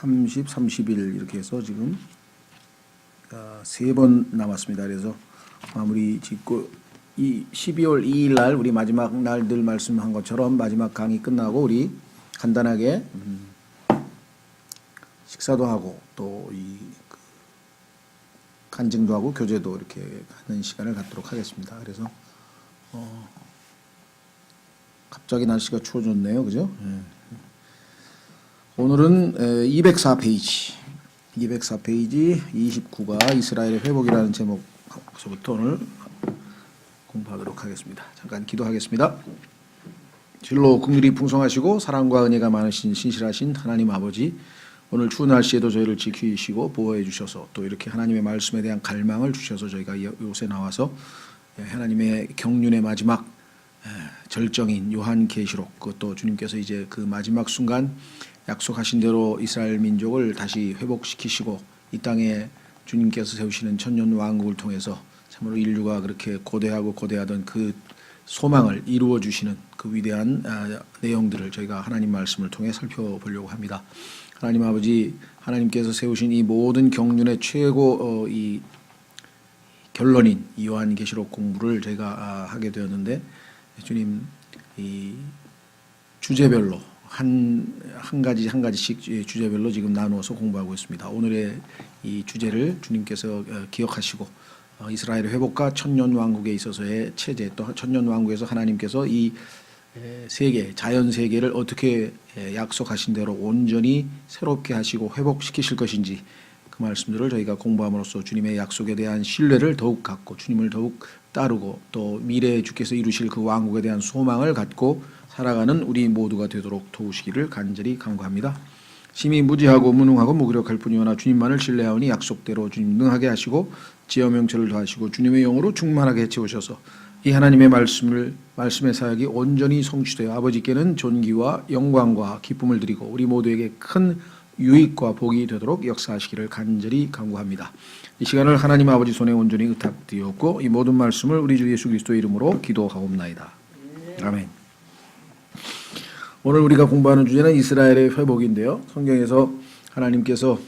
30, 31 이렇게 해서 지금 3번 남았습니다. 그래서 마무리 짓고 이 12월 2일 날 우리 마지막 날 늘 말씀한 것처럼 마지막 강의 끝나고 우리 간단하게 식사도 하고 또 이 간증도 하고 교제도 이렇게 하는 시간을 갖도록 하겠습니다. 그래서 갑자기 날씨가 추워졌네요. 그죠? 오늘은 204페이지 29가 이스라엘의 회복이라는 제목서부터 오늘 공부하도록 하겠습니다. 잠깐 기도하겠습니다. 진로 긍휼이 풍성하시고 사랑과 은혜가 많으신 신실하신 하나님 아버지, 오늘 추운 날씨에도 저희를 지키시고 보호해 주셔서 또 이렇게 하나님의 말씀에 대한 갈망을 주셔서 저희가 요새 나와서 하나님의 경륜의 마지막 절정인 요한계시록, 그것도 주님께서 이제 그 마지막 순간 약속하신 대로 이스라엘 민족을 다시 회복시키시고 이 땅에 주님께서 세우시는 천년 왕국을 통해서 참으로 인류가 그렇게 고대하던 그 소망을 이루어 주시는 그 위대한 내용들을 저희가 하나님 말씀을 통해 살펴보려고 합니다. 하나님 아버지, 하나님께서 세우신 이 모든 경륜의 최고 이 결론인 이 요한계시록 공부를 저희가 하게 되었는데, 주님 이 주제별로 한 가지씩 주제별로 지금 나누어서 공부하고 있습니다. 오늘의 이 주제를 주님께서 기억하시고 이스라엘의 회복과 천년 왕국에 있어서의 체제, 또 천년 왕국에서 하나님께서 이 세계, 자연 세계를 어떻게 약속하신 대로 온전히 새롭게 하시고 회복시키실 것인지 그 말씀들을 저희가 공부함으로써 주님의 약속에 대한 신뢰를 더욱 갖고 주님을 더욱 따르고 또 미래에 주께서 이루실 그 왕국에 대한 소망을 갖고 살아가는 우리 모두가 되도록 도우시기를 간절히 간구합니다. 심히 무지하고 무능하고 무기력할 뿐이오나 주님만을 신뢰하오니 약속대로 주님 능하게 하시고 지혜와 명철을 더하시고 주님의 영으로 충만하게 채우셔서 이 하나님의 말씀의 사역이 온전히 성취되어 아버지께는 존귀와 영광과 기쁨을 드리고 우리 모두에게 큰 유익과 복이 되도록 역사하시기를 간절히 간구합니다. 이 시간을 하나님 아버지 손에 온전히 의탁드리옵고 이 모든 말씀을 우리 주 예수 그리스도의 이름으로 기도하옵나이다. 아멘. 오늘 우리가 공부하는 주제는 이스라엘의 회복인데요. 성경에서 하나님께서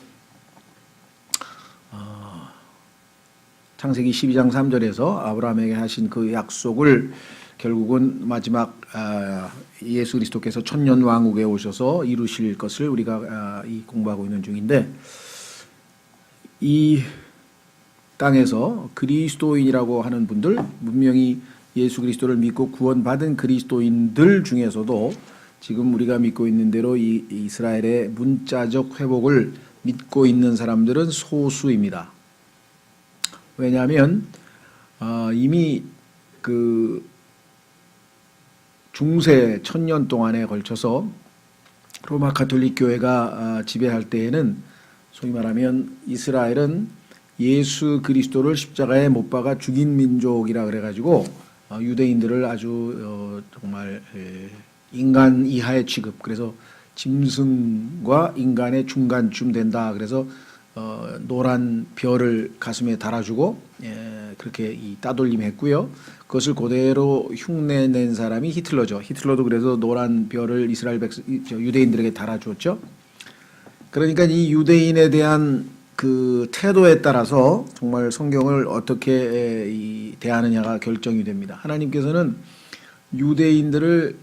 창세기 12장 3절에서 아브라함에게 하신 그 약속을 결국은 마지막 예수 그리스도께서 천년 왕국에 오셔서 이루실 것을 우리가 공부하고 있는 중인데, 이 땅에서 그리스도인이라고 하는 분들, 분명히 예수 그리스도를 믿고 구원받은 그리스도인들 중에서도 지금 우리가 믿고 있는 대로 이 이스라엘의 문자적 회복을 믿고 있는 사람들은 소수입니다. 왜냐하면 이미 그 중세 1000년 동안에 걸쳐서 로마 가톨릭 교회가 지배할 때에는 소위 말하면 이스라엘은 예수 그리스도를 십자가에 못 박아 죽인 민족이라 그래가지고 유대인들을 아주 정말 인간 이하의 취급, 그래서 짐승과 인간의 중간쯤 된다. 그래서 노란 별을 가슴에 달아주고 그렇게 따돌림했고요. 그것을 그대로 흉내낸 사람이 히틀러죠. 히틀러도 그래서 노란 별을 이스라엘 유대인들에게 달아주었죠. 그러니까 이 유대인에 대한 그 태도에 따라서 정말 성경을 어떻게 대하느냐가 결정이 됩니다. 하나님께서는 유대인들을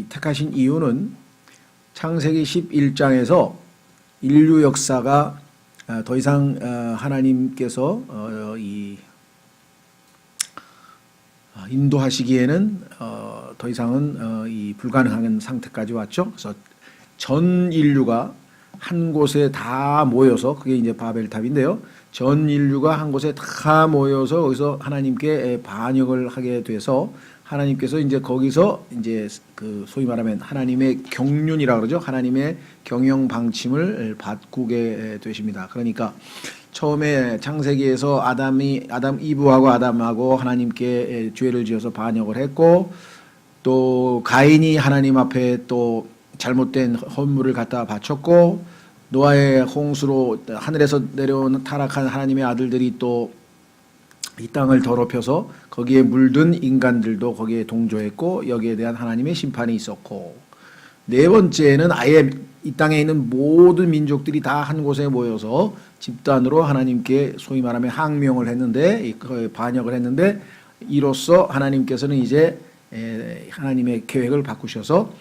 택하신 이유는 창세기 11장에서 인류 역사가 더 이상 하나님께서 인도하시기에는 더 이상은 불가능한 상태까지 왔죠. 그래서 전 인류가 한 곳에 다 모여서, 그게 이제 바벨탑인데요. 전 인류가 한 곳에 다 모여서 거기서 하나님께 반역을 하게 돼서 하나님께서 이제 거기서 이제 그 소위 말하면 하나님의 경륜이라 그러죠. 하나님의 경영 방침을 바꾸게 되십니다. 그러니까 처음에 창세기에서 이브하고 아담하고 하나님께 죄를 지어서 반역을 했고, 또 가인이 하나님 앞에 또 잘못된 헌물을 갖다 바쳤고, 노아의 홍수로 하늘에서 내려온 타락한 하나님의 아들들이 또 이 땅을 더럽혀서 거기에 물든 인간들도 거기에 동조했고 여기에 대한 하나님의 심판이 있었고, 네 번째는 아예 이 땅에 있는 모든 민족들이 다 한 곳에 모여서 집단으로 하나님께 소위 말하면 항명을 했는데, 반역을 했는데, 이로써 하나님께서는 이제 하나님의 계획을 바꾸셔서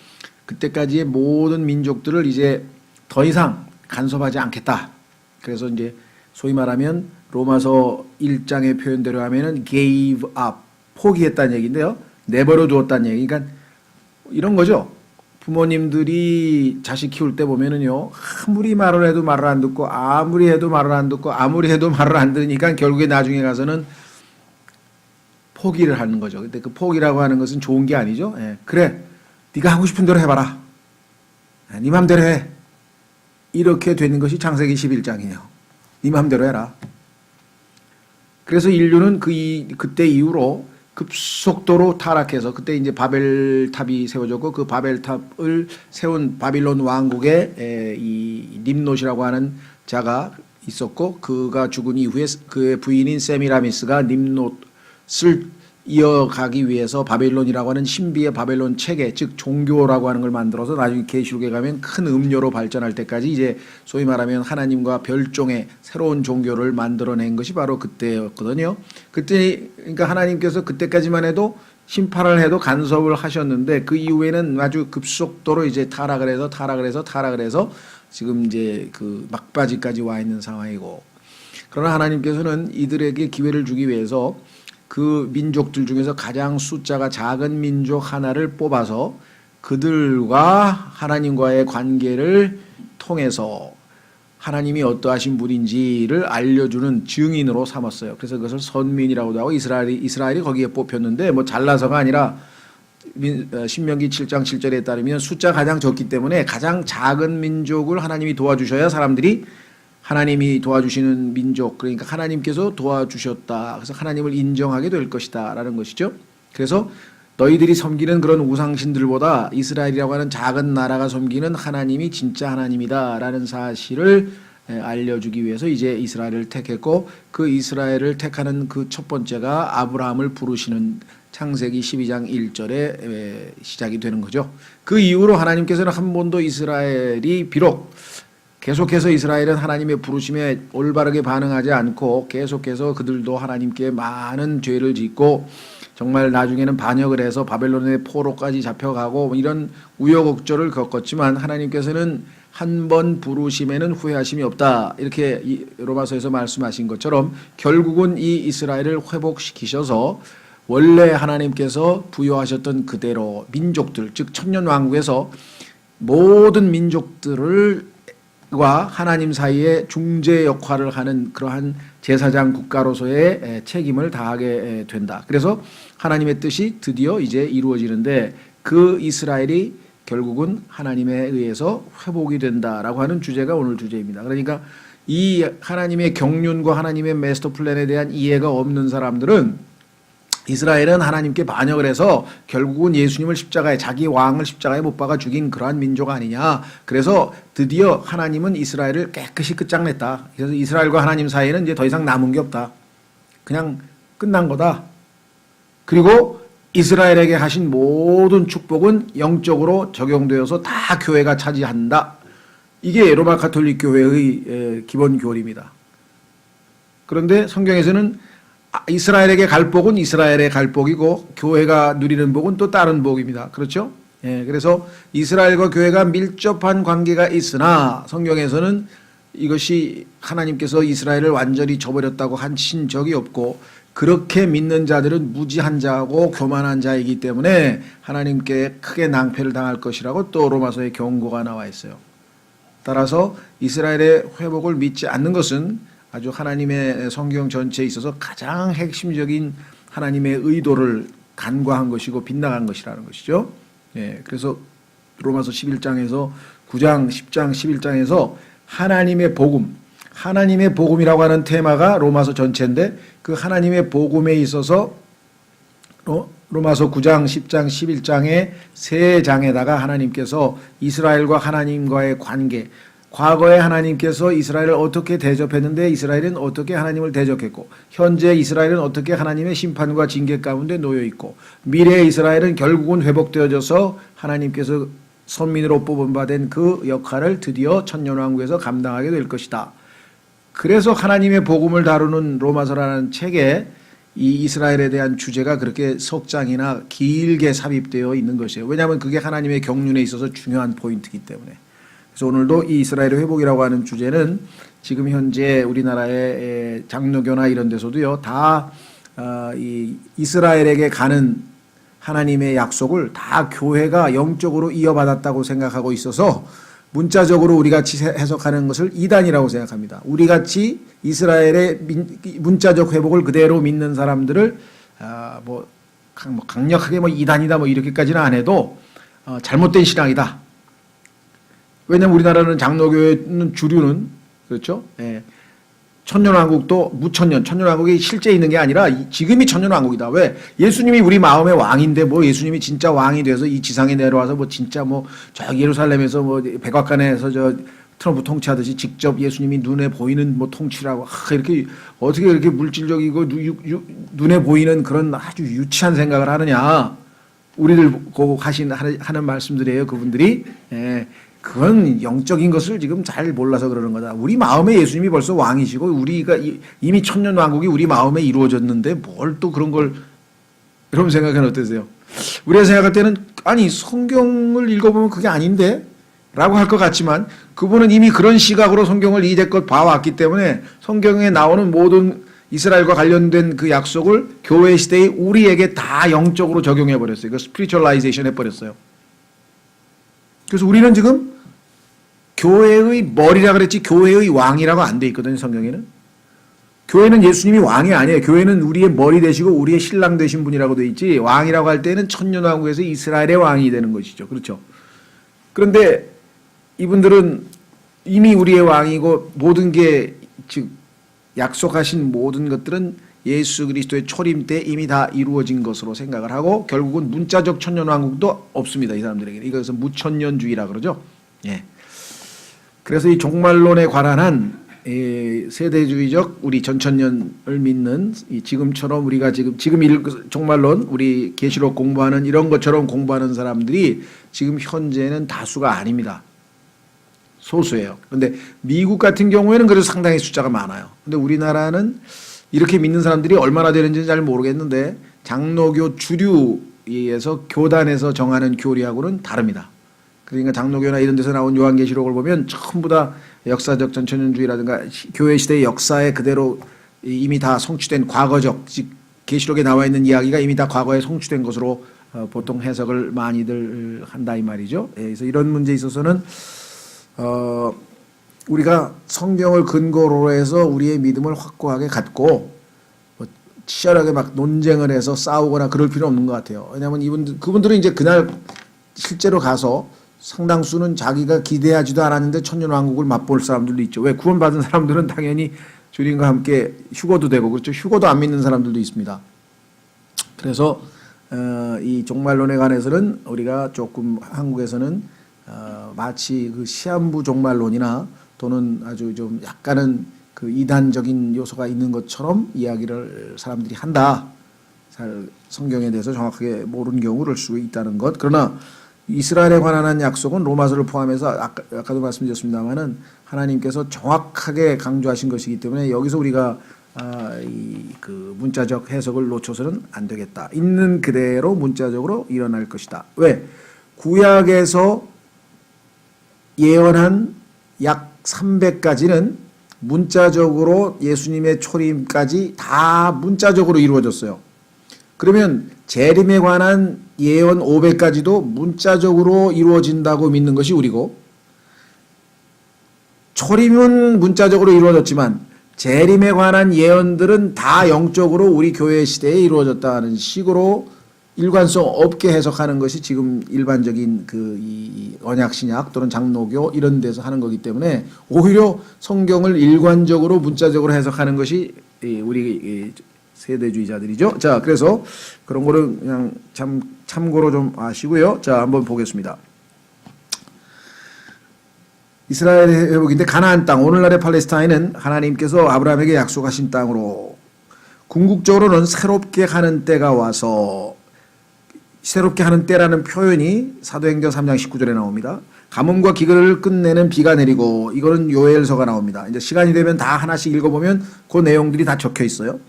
그때까지의 모든 민족들을 이제 더 이상 간섭하지 않겠다. 그래서 이제 소위 말하면 로마서 1장의 표현대로 하면은 gave up, 포기했다는 얘기인데요. 내버려 두었다는 얘기. 그러니까 이런 거죠. 부모님들이 자식 키울 때 보면은요, 아무리 말을 해도 말을 안 듣고, 아무리 해도 말을 안 듣고, 아무리 해도 말을 안 들으니까 결국에 나중에 가서는 포기를 하는 거죠. 근데 그 포기라고 하는 것은 좋은 게 아니죠. 예, 그래, 네가 하고 싶은 대로 해봐라. 네 맘대로 해. 이렇게 되는 것이 창세기 11장이에요. 네 맘대로 해라. 그래서 인류는 그때 이후로 급속도로 타락해서, 그때 이제 바벨탑이 세워졌고, 그 바벨탑을 세운 바빌론 왕국의 이 님롯이라고 하는 자가 있었고, 그가 죽은 이후에 그의 부인인 세미라미스가 님롯을 이어가기 위해서 바벨론이라고 하는 신비의 바벨론 체계, 즉 종교라고 하는 걸 만들어서 나중에 계시록에 가면 큰 음료로 발전할 때까지 이제 소위 말하면 하나님과 별종의 새로운 종교를 만들어낸 것이 바로 그때였거든요. 그때 그러니까 하나님께서 그때까지만 해도 심판을 해도 간섭을 하셨는데, 그 이후에는 아주 급속도로 이제 타락을 해서 지금 이제 그 막바지까지 와 있는 상황이고, 그러나 하나님께서는 이들에게 기회를 주기 위해서 그 민족들 중에서 가장 숫자가 작은 민족 하나를 뽑아서 그들과 하나님과의 관계를 통해서 하나님이 어떠하신 분인지를 알려주는 증인으로 삼았어요. 그래서 그것을 선민이라고도 하고, 이스라엘이 거기에 뽑혔는데 뭐 잘나서가 아니라 신명기 7장 7절에 따르면 숫자가 가장 적기 때문에 가장 작은 민족을 하나님이 도와주셔야 사람들이 하나님이 도와주시는 민족, 그러니까 하나님께서 도와주셨다, 그래서 하나님을 인정하게 될 것이다 라는 것이죠. 그래서 너희들이 섬기는 그런 우상신들보다 이스라엘이라고 하는 작은 나라가 섬기는 하나님이 진짜 하나님이다 라는 사실을 알려주기 위해서 이제 이스라엘을 택했고, 그 이스라엘을 택하는 그 첫 번째가 아브라함을 부르시는 창세기 12장 1절에 시작이 되는 거죠. 그 이후로 하나님께서는 한 번도 이스라엘이 비록 계속해서 이스라엘은 하나님의 부르심에 올바르게 반응하지 않고 계속해서 그들도 하나님께 많은 죄를 짓고 정말 나중에는 반역을 해서 바벨론의 포로까지 잡혀가고 이런 우여곡절을 겪었지만, 하나님께서는 한 번 부르심에는 후회하심이 없다, 이렇게 로마서에서 말씀하신 것처럼 결국은 이 이스라엘을 회복시키셔서 원래 하나님께서 부여하셨던 그대로 민족들, 즉 천년왕국에서 모든 민족들을 과 하나님 사이에 중재 역할을 하는 그러한 제사장 국가로서의 책임을 다하게 된다. 그래서 하나님의 뜻이 드디어 이제 이루어지는데, 그 이스라엘이 결국은 하나님에 의해서 회복이 된다라고 하는 주제가 오늘 주제입니다. 그러니까 이 하나님의 경륜과 하나님의 마스터 플랜에 대한 이해가 없는 사람들은 이스라엘은 하나님께 반역을 해서 결국은 예수님을 십자가에, 자기 왕을 십자가에 못 박아 죽인 그러한 민족 아니냐. 그래서 드디어 하나님은 이스라엘을 깨끗이 끝장냈다. 그래서 이스라엘과 하나님 사이에는 이제 더 이상 남은 게 없다. 그냥 끝난 거다. 그리고 이스라엘에게 하신 모든 축복은 영적으로 적용되어서 다 교회가 차지한다. 이게 로마 가톨릭 교회의 기본 교리입니다. 그런데 성경에서는 이스라엘에게 갈 복은 이스라엘의 갈 복이고 교회가 누리는 복은 또 다른 복입니다. 그렇죠? 예, 그래서 이스라엘과 교회가 밀접한 관계가 있으나 성경에서는 이것이 하나님께서 이스라엘을 완전히 저버렸다고 하신 적이 없고, 그렇게 믿는 자들은 무지한 자고 교만한 자이기 때문에 하나님께 크게 낭패를 당할 것이라고 또 로마서의 경고가 나와 있어요. 따라서 이스라엘의 회복을 믿지 않는 것은 아주 하나님의 성경 전체에 있어서 가장 핵심적인 하나님의 의도를 간과한 것이고 빗나간 것이라는 것이죠. 예, 그래서 로마서 11장에서 9장, 10장, 11장에서 하나님의 복음, 하나님의 복음이라고 하는 테마가 로마서 전체인데, 그 하나님의 복음에 있어서 로마서 9장, 10장, 11장의 세 장에다가 하나님께서 이스라엘과 하나님과의 관계, 과거에 하나님께서 이스라엘을 어떻게 대접했는데 이스라엘은 어떻게 하나님을 대접했고, 현재 이스라엘은 어떻게 하나님의 심판과 징계 가운데 놓여 있고, 미래의 이스라엘은 결국은 회복되어져서 하나님께서 선민으로 뽑은 바 된 그 역할을 드디어 천년왕국에서 감당하게 될 것이다. 그래서 하나님의 복음을 다루는 로마서라는 책에 이 이스라엘에 대한 주제가 그렇게 석 장이나 길게 삽입되어 있는 것이에요. 왜냐하면 그게 하나님의 경륜에 있어서 중요한 포인트이기 때문에. 그래서 오늘도 이 이스라엘의 회복이라고 하는 주제는 지금 현재 우리나라의 장로교나 이런 데서도요, 다 이 이스라엘에게 가는 하나님의 약속을 다 교회가 영적으로 이어받았다고 생각하고 있어서 문자적으로 우리같이 해석하는 것을 이단이라고 생각합니다. 우리같이 이스라엘의 문자적 회복을 그대로 믿는 사람들을 뭐 강력하게 뭐 이단이다 뭐 이렇게까지는 안 해도 잘못된 신앙이다. 왜냐하면 우리나라는 장로교회는 주류는 그렇죠. 예. 천년왕국도 무천년, 천년왕국이 실제 있는 게 아니라 지금이 천년왕국이다. 왜? 예수님이 우리 마음의 왕인데 뭐 예수님이 진짜 왕이 돼서 이 지상에 내려와서 뭐 진짜 뭐 저 예루살렘에서 뭐 백악관에서 저 트럼프 통치하듯이 직접 예수님이 눈에 보이는 뭐 통치라고 이렇게 어떻게 이렇게 물질적이고 눈에 보이는 그런 아주 유치한 생각을 하느냐. 우리들 보고 하는 말씀들이에요. 그분들이. 예. 그건 영적인 것을 지금 잘 몰라서 그러는 거다. 우리 마음에 예수님이 벌써 왕이시고 우리가 이미 천년왕국이 우리 마음에 이루어졌는데 뭘 또 그런 걸 여러분 생각은 어떠세요? 우리가 생각할 때는 아니 성경을 읽어보면 그게 아닌데? 라고 할 것 같지만 그분은 이미 그런 시각으로 성경을 이제껏 봐왔기 때문에 성경에 나오는 모든 이스라엘과 관련된 그 약속을 교회 시대에 우리에게 다 영적으로 적용해버렸어요. 그 스피리추얼라이제이션 해버렸어요. 그래서 우리는 지금 교회의 머리라 그랬지 교회의 왕이라고 안 돼 있거든요. 성경에는. 교회는 예수님이 왕이 아니에요. 교회는 우리의 머리 되시고 우리의 신랑 되신 분이라고 돼 있지 왕이라고 할 때는 천년왕국에서 이스라엘의 왕이 되는 것이죠. 그렇죠. 그런데 이분들은 이미 우리의 왕이고 모든 게 즉 약속하신 모든 것들은 예수 그리스도의 초림 때 이미 다 이루어진 것으로 생각을 하고 결국은 문자적 천년왕국도 없습니다. 이 사람들에게. 이것은 무천년주의라 그러죠. 예. 그래서 이 종말론에 관한 세대주의적 우리 전천년을 믿는 지금처럼 우리가 지금 종말론 우리 계시록 공부하는 이런 것처럼 공부하는 사람들이 지금 현재는 다수가 아닙니다. 소수예요. 그런데 미국 같은 경우에는 그래도 상당히 숫자가 많아요. 근데 우리나라는 이렇게 믿는 사람들이 얼마나 되는지는 잘 모르겠는데 장로교 주류에서 교단에서 정하는 교리하고는 다릅니다. 그러니까 장로교나 이런 데서 나온 요한계시록을 보면 전부 다 역사적 전천년주의라든가 교회 시대의 역사에 그대로 이미 다 성취된 과거적 즉 계시록에 나와 있는 이야기가 이미 다 과거에 성취된 것으로 보통 해석을 많이들 한다 이 말이죠. 그래서 이런 문제에 있어서는 우리가 성경을 근거로 해서 우리의 믿음을 확고하게 갖고 뭐 치열하게 막 논쟁을 해서 싸우거나 그럴 필요 없는 것 같아요. 왜냐하면 그분들은 이제 그날 실제로 가서 상당수는 자기가 기대하지도 않았는데 천년왕국을 맛볼 사람들도 있죠. 왜? 구원받은 사람들은 당연히 주님과 함께 휴거도 되고 그렇죠. 휴거도 안 믿는 사람들도 있습니다. 그래서 이 종말론에 관해서는 우리가 조금 한국에서는 마치 그 시한부 종말론이나 또는 아주 좀 약간은 그 이단적인 요소가 있는 것처럼 이야기를 사람들이 한다. 잘 성경에 대해서 정확하게 모르는 경우를 수 있다는 것. 그러나 이스라엘에 관한 약속은 로마서를 포함해서 아까도 말씀드렸습니다마는 하나님께서 정확하게 강조하신 것이기 때문에 여기서 우리가 그 문자적 해석을 놓쳐서는 안 되겠다. 있는 그대로 문자적으로 일어날 것이다. 왜? 구약에서 예언한 약 300가지는 문자적으로 예수님의 초림까지 다 문자적으로 이루어졌어요. 그러면 재림에 관한 예언 500가지도 문자적으로 이루어진다고 믿는 것이 우리고 초림은 문자적으로 이루어졌지만 재림에 관한 예언들은 다 영적으로 우리 교회 시대에 이루어졌다는 식으로 일관성 없게 해석하는 것이 지금 일반적인 이 언약 신약 또는 장로교 이런 데서 하는 거기 때문에 오히려 성경을 일관적으로 문자적으로 해석하는 것이 우리 세대주의자들이죠. 자, 그래서 그런 거를 그냥 참고로 좀 아시고요. 자, 한번 보겠습니다. 이스라엘의 회복인데 가나안 땅, 오늘날의 팔레스타인은 하나님께서 아브라함에게 약속하신 땅으로 궁극적으로는 새롭게 가는 때가 와서 새롭게 하는 때라는 표현이 사도행전 3장 19절에 나옵니다. 가뭄과 기근을 끝내는 비가 내리고, 이거는 요엘서가 나옵니다. 이제 시간이 되면 다 하나씩 읽어보면 그 내용들이 다 적혀 있어요.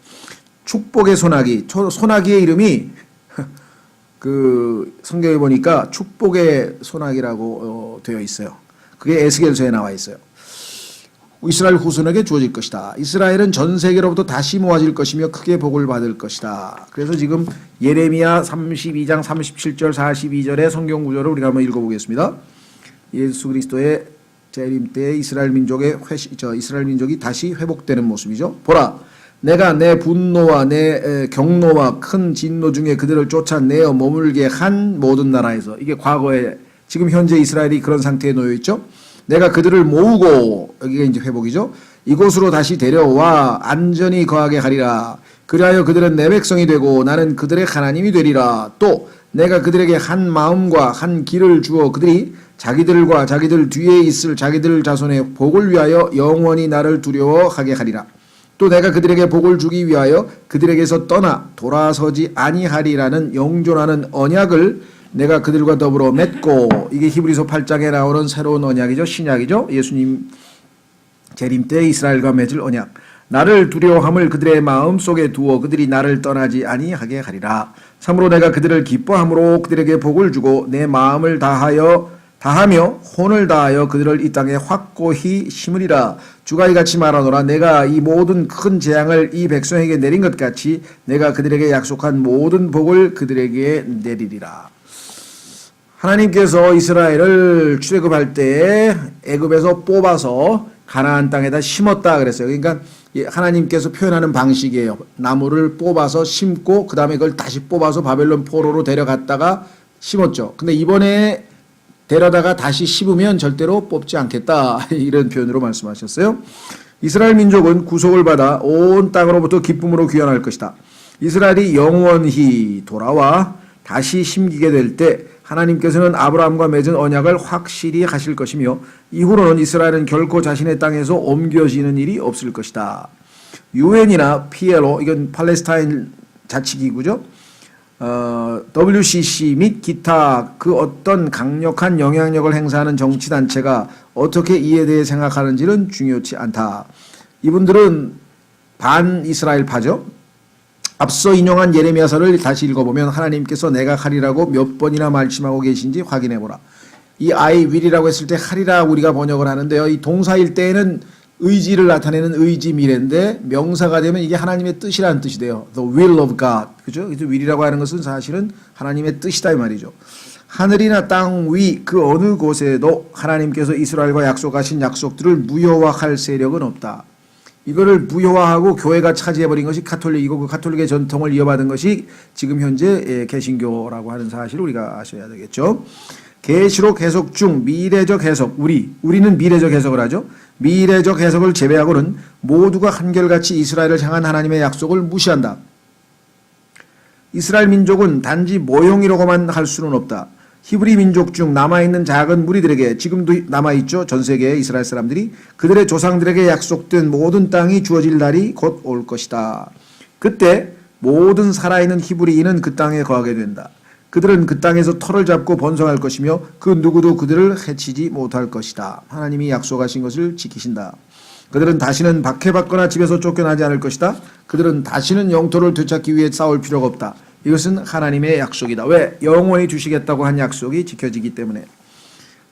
축복의 소나기, 소나기의 이름이 그 성경에 보니까 축복의 소나기라고 되어 있어요. 그게 에스겔서에 나와 있어요. 이스라엘 후손에게 주어질 것이다. 이스라엘은 전 세계로부터 다시 모아질 것이며 크게 복을 받을 것이다. 그래서 지금 예레미야 32장 37절 42절의 성경 구절을 우리가 한번 읽어보겠습니다. 예수 그리스도의 재림 때 이스라엘 민족이 다시 회복되는 모습이죠. 보라, 내가 내 분노와 내 경노와 큰 진노 중에 그들을 쫓아내어 머물게 한 모든 나라에서, 이게 과거에, 지금 현재 이스라엘이 그런 상태에 놓여 있죠. 내가 그들을 모으고, 여기가 이제 회복이죠. 이곳으로 다시 데려와 안전히 거하게 하리라. 그리하여 그들은 내 백성이 되고 나는 그들의 하나님이 되리라. 또 내가 그들에게 한 마음과 한 길을 주어 그들이 자기들과 자기들 뒤에 있을 자기들 자손의 복을 위하여 영원히 나를 두려워하게 하리라. 또 내가 그들에게 복을 주기 위하여 그들에게서 떠나 돌아서지 아니하리라는 영존하는 언약을 내가 그들과 더불어 맺고, 이게 히브리서 8장에 나오는 새로운 언약이죠. 신약이죠. 예수님 재림 때 이스라엘과 맺을 언약. 나를 두려워함을 그들의 마음 속에 두어 그들이 나를 떠나지 아니하게 하리라. 참으로 내가 그들을 기뻐함으로 그들에게 복을 주고 내 마음을 다하며 혼을 다하여 그들을 이 땅에 확고히 심으리라. 주가 이같이 말하노라. 내가 이 모든 큰 재앙을 이 백성에게 내린 것 같이 내가 그들에게 약속한 모든 복을 그들에게 내리리라. 하나님께서 이스라엘을 출애굽할 때 애굽에서 뽑아서 가나안 땅에다 심었다 그랬어요. 그러니까 하나님께서 표현하는 방식이에요. 나무를 뽑아서 심고 그 다음에 그걸 다시 뽑아서 바벨론 포로로 데려갔다가 심었죠. 근데 이번에 데려다가 다시 심으면 절대로 뽑지 않겠다, 이런 표현으로 말씀하셨어요. 이스라엘 민족은 구속을 받아 온 땅으로부터 기쁨으로 귀환할 것이다. 이스라엘이 영원히 돌아와 다시 심기게 될 때 하나님께서는 아브라함과 맺은 언약을 확실히 하실 것이며 이후로는 이스라엘은 결코 자신의 땅에서 옮겨지는 일이 없을 것이다. 유엔이나 PLO, 이건 팔레스타인 자치기구죠. WCC 및 기타 그 어떤 강력한 영향력을 행사하는 정치단체가 어떻게 이에 대해 생각하는지는 중요치 않다. 이분들은 반이스라엘파죠. 앞서 인용한 예레미야서를 다시 읽어보면 하나님께서 내가 하리라고 몇 번이나 말씀하고 계신지 확인해보라. 이 I will이라고 했을 때 하리라 우리가 번역을 하는데요. 이 동사일 때에는 의지를 나타내는 의지 미래인데 명사가 되면 이게 하나님의 뜻이라는 뜻이 돼요. The will of God. 그죠? 그래서 will이라고 하는 것은 사실은 하나님의 뜻이다 이 말이죠. 하늘이나 땅 위 그 어느 곳에도 하나님께서 이스라엘과 약속하신 약속들을 무효화할 세력은 없다. 이거를 무효화하고 교회가 차지해버린 것이 카톨릭이고 그 카톨릭의 전통을 이어받은 것이 지금 현재 개신교라고 하는 사실을 우리가 아셔야 되겠죠. 계시록 해석 중 미래적 해석, 우리는 미래적 해석을 하죠. 미래적 해석을 제외하고는 모두가 한결같이 이스라엘을 향한 하나님의 약속을 무시한다. 이스라엘 민족은 단지 모형이라고만 할 수는 없다. 히브리 민족 중 남아있는 작은 무리들에게, 지금도 남아있죠. 전 세계의 이스라엘 사람들이 그들의 조상들에게 약속된 모든 땅이 주어질 날이 곧 올 것이다. 그때 모든 살아있는 히브리인은 그 땅에 거하게 된다. 그들은 그 땅에서 터를 잡고 번성할 것이며 그 누구도 그들을 해치지 못할 것이다. 하나님이 약속하신 것을 지키신다. 그들은 다시는 박해받거나 집에서 쫓겨나지 않을 것이다. 그들은 다시는 영토를 되찾기 위해 싸울 필요가 없다. 이것은 하나님의 약속이다. 왜? 영원히 주시겠다고 한 약속이 지켜지기 때문에.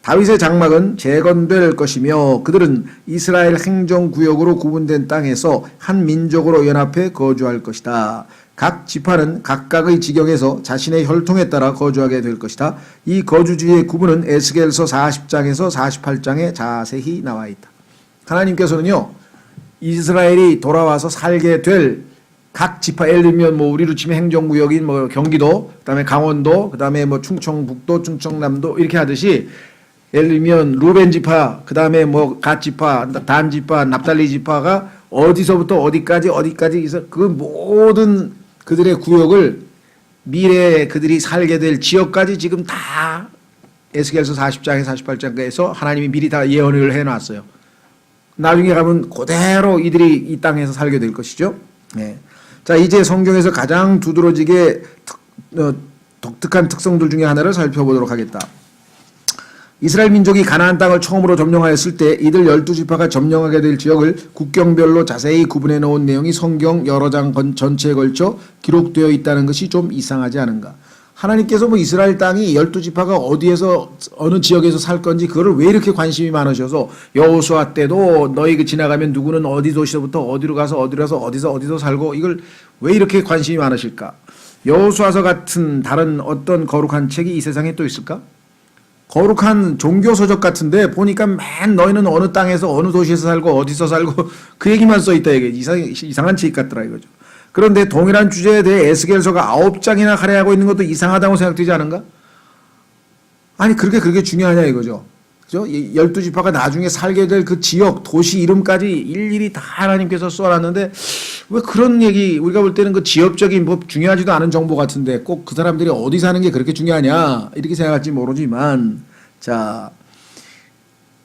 다윗의 장막은 재건될 것이며 그들은 이스라엘 행정구역으로 구분된 땅에서 한 민족으로 연합해 거주할 것이다. 각 지파는 각각의 지경에서 자신의 혈통에 따라 거주하게 될 것이다. 이 거주지의 구분은 에스겔서 40장에서 48장에 자세히 나와 있다. 하나님께서는요, 이스라엘이 돌아와서 살게 될 각 지파, 예를 들면 뭐 우리로 치면 행정구역인 뭐 경기도, 그다음에 강원도, 그다음에 뭐 충청북도, 충청남도 이렇게 하듯이 예를 들면 루벤 지파, 그다음에 뭐 갓 지파, 단 지파, 납달리 지파가 어디서부터 어디까지 있어 그 모든 그들의 구역을 미래에 그들이 살게 될 지역까지 지금 다 에스겔서 40장에 48장에서 하나님이 미리 다 예언을 해놨어요. 나중에 가면 그대로 이들이 이 땅에서 살게 될 것이죠. 네. 자, 이제 성경에서 가장 두드러지게 독특한 특성들 중에 하나를 살펴보도록 하겠다. 이스라엘 민족이 가나안 땅을 처음으로 점령하였을 때 이들 12지파가 점령하게 될 지역을 국경별로 자세히 구분해 놓은 내용이 성경 여러 장 전체에 걸쳐 기록되어 있다는 것이 좀 이상하지 않은가. 하나님께서 뭐 이스라엘 땅이 12지파가 어디에서 어느 지역에서 살 건지 그거를 왜 이렇게 관심이 많으셔서 여호수아 때도 너희 그 지나가면 누구는 어디 도시로부터 어디로 가서 어디서 살고 이걸 왜 이렇게 관심이 많으실까. 여호수아서 같은 다른 어떤 거룩한 책이 이 세상에 또 있을까? 거룩한 종교서적 같은데 보니까 맨 너희는 어느 땅에서 어느 도시에서 살고 어디서 살고 그 얘기만 써있다 이게 이상한 책 같더라 이거죠. 그런데 동일한 주제에 대해 에스겔서가 9장이나 할애하고 있는 것도 이상하다고 생각되지 않은가? 아니 그렇게 중요하냐 이거죠. 그죠? 12지파가 나중에 살게 될 그 지역 도시 이름까지 일일이 다 하나님께서 써놨는데 왜 그런 얘기 우리가 볼 때는 그 지역적인 뭐 중요하지도 않은 정보 같은데 꼭 그 사람들이 어디 사는 게 그렇게 중요하냐 이렇게 생각할지 모르지만 자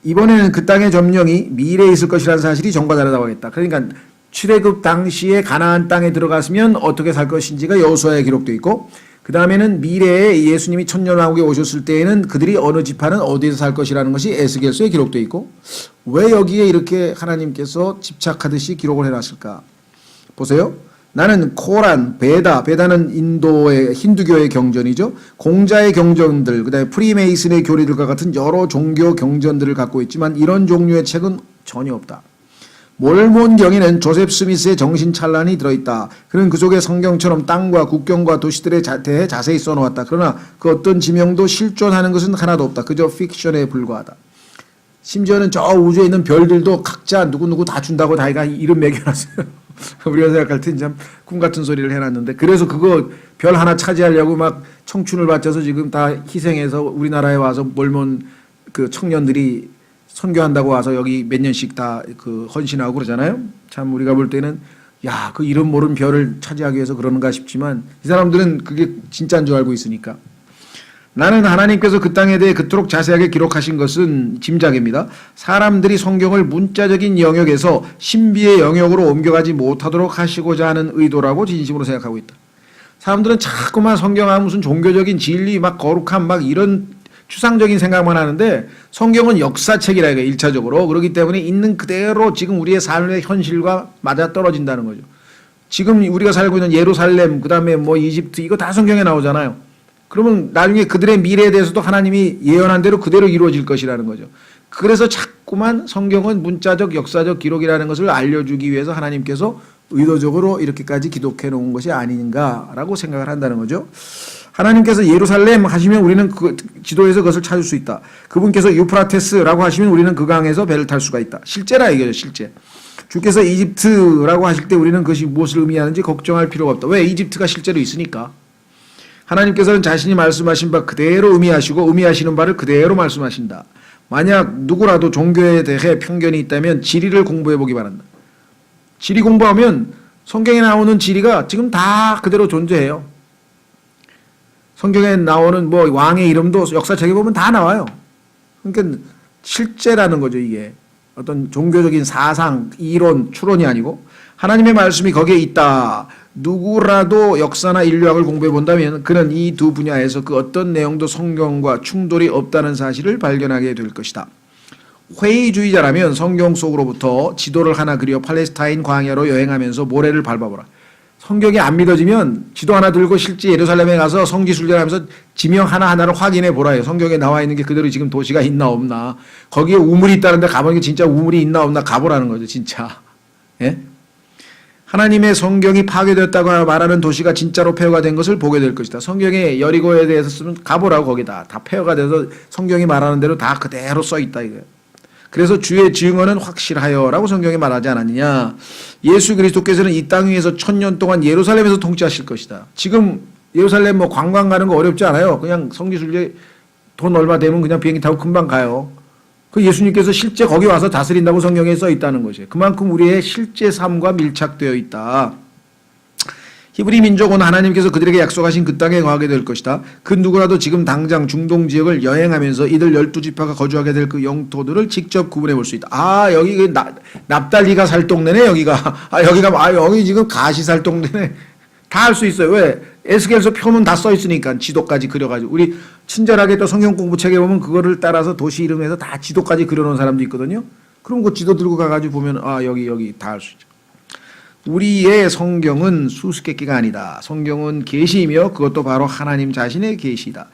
이번에는 그 땅의 점령이 미래에 있을 것이라는 사실이 전과 다르다고 하겠다. 그러니까 출애굽 당시에 가나안 땅에 들어갔으면 어떻게 살 것인지가 여호수아에 기록되어 있고 그 다음에는 미래에 예수님이 천년왕국에 오셨을 때에는 그들이 어느 지파는 어디에서 살 것이라는 것이 에스겔서에 기록되어 있고 왜 여기에 이렇게 하나님께서 집착하듯이 기록을 해놨을까? 보세요. 나는 코란, 베다는 인도의 힌두교의 경전이죠. 공자의 경전들, 그 다음에 프리메이슨의 교리들과 같은 여러 종교 경전들을 갖고 있지만 이런 종류의 책은 전혀 없다. 몰몬경에는 조셉 스미스의 정신찬란이 들어있다. 그는 그 속에 성경처럼 땅과 국경과 도시들에 대해 자세히 써놓았다. 그러나 그 어떤 지명도 실존하는 것은 하나도 없다. 그저 픽션에 불과하다. 심지어는 저 우주에 있는 별들도 각자 누구누구 다 준다고 다이가 이름 매겨놨어요. 우리가 생각할 땐 참 꿈같은 소리를 해놨는데 그래서 그거 별 하나 차지하려고 막 청춘을 바쳐서 지금 다 희생해서 우리나라에 와서 몰몬 그 청년들이 선교한다고 와서 여기 몇 년씩 다 그 헌신하고 그러잖아요. 참 우리가 볼 때는 야, 그 이름 모른 별을 차지하기 위해서 그러는가 싶지만 이 사람들은 그게 진짜인 줄 알고 있으니까. 나는 하나님께서 그 땅에 대해 그토록 자세하게 기록하신 것은 짐작입니다. 사람들이 성경을 문자적인 영역에서 신비의 영역으로 옮겨가지 못하도록 하시고자 하는 의도라고 진심으로 생각하고 있다. 사람들은 자꾸만 성경하면 무슨 종교적인 진리 막 거룩함 막 이런 추상적인 생각만 하는데 성경은 역사책이라 이거 1차적으로 그렇기 때문에 있는 그대로 지금 우리의 삶의 현실과 맞아떨어진다는 거죠. 지금 우리가 살고 있는 예루살렘 그다음에 뭐 이집트 이거 다 성경에 나오잖아요. 그러면 나중에 그들의 미래에 대해서도 하나님이 예언한 대로 그대로 이루어질 것이라는 거죠. 그래서 자꾸만 성경은 문자적 역사적 기록이라는 것을 알려주기 위해서 하나님께서 의도적으로 이렇게까지 기록해 놓은 것이 아닌가라고 생각을 한다는 거죠. 하나님께서 예루살렘 하시면 우리는 그 지도에서 그것을 찾을 수 있다. 그분께서 유프라테스라고 하시면 우리는 그 강에서 배를 탈 수가 있다. 실제라 이거죠. 실제. 주께서 이집트라고 하실 때 우리는 그것이 무엇을 의미하는지 걱정할 필요가 없다. 왜? 이집트가 실제로 있으니까. 하나님께서는 자신이 말씀하신 바 그대로 의미하시고 의미하시는 바를 그대로 말씀하신다. 만약 누구라도 종교에 대해 편견이 있다면 지리를 공부해 보기 바란다. 지리 공부하면 성경에 나오는 지리가 지금 다 그대로 존재해요. 성경에 나오는 뭐 왕의 이름도 역사책에 보면 다 나와요. 그러니까 실제라는 거죠, 이게. 어떤 종교적인 사상, 이론, 추론이 아니고 하나님의 말씀이 거기에 있다. 누구라도 역사나 인류학을 공부해 본다면 그는 이 두 분야에서 그 어떤 내용도 성경과 충돌이 없다는 사실을 발견하게 될 것이다. 회의주의자라면 성경 속으로부터 지도를 하나 그려 팔레스타인 광야로 여행하면서 모래를 밟아보라. 성경이 안 믿어지면 지도 하나 들고 실제 예루살렘에 가서 성지순례하면서 지명 하나하나를 확인해 보라요. 성경에 나와 있는 게 그대로 지금 도시가 있나 없나. 거기에 우물이 있다는데 가보니까 진짜 우물이 있나 없나 가보라는 거죠. 진짜. 예? 하나님의 성경이 파괴되었다고 말하는 도시가 진짜로 폐허가 된 것을 보게 될 것이다. 성경에 여리고에 대해서 쓰면 가보라고 거기다. 다 폐허가 돼서 성경이 말하는 대로 다 그대로 써 있다 이거예요. 그래서 주의 증언은 확실하여라고 성경에 말하지 않았느냐. 예수 그리스도께서는 이 땅 위에서 1000년 동안 예루살렘에서 통치하실 것이다. 지금 예루살렘 뭐 관광 가는 거 어렵지 않아요. 그냥 성지순례 돈 얼마 되면 그냥 비행기 타고 금방 가요. 그 예수님께서 실제 거기 와서 다스린다고 성경에 써 있다는 것이에요. 그만큼 우리의 실제 삶과 밀착되어 있다. 히브리 민족은 하나님께서 그들에게 약속하신 그 땅에 거하게 될 것이다. 그 누구라도 지금 당장 중동 지역을 여행하면서 이들 12지파가 거주하게 될 그 영토들을 직접 구분해 볼 수 있다. 아, 여기 납달리가 살 동네네, 여기가. 여기 지금 가시 살 동네네. 다 알 수 있어요. 왜? 에스겔서 표는 다 써 있으니까 지도까지 그려가지고 우리 친절하게 또 성경 공부책에 보면 그거를 따라서 도시 이름에서 다 지도까지 그려놓은 사람도 있거든요. 그럼 그 지도 들고 가가지고 보면 아 여기 다 알 수 있죠. 우리의 성경은 수수께끼가 아니다. 성경은 계시이며 그것도 바로 하나님 자신의 계시이다.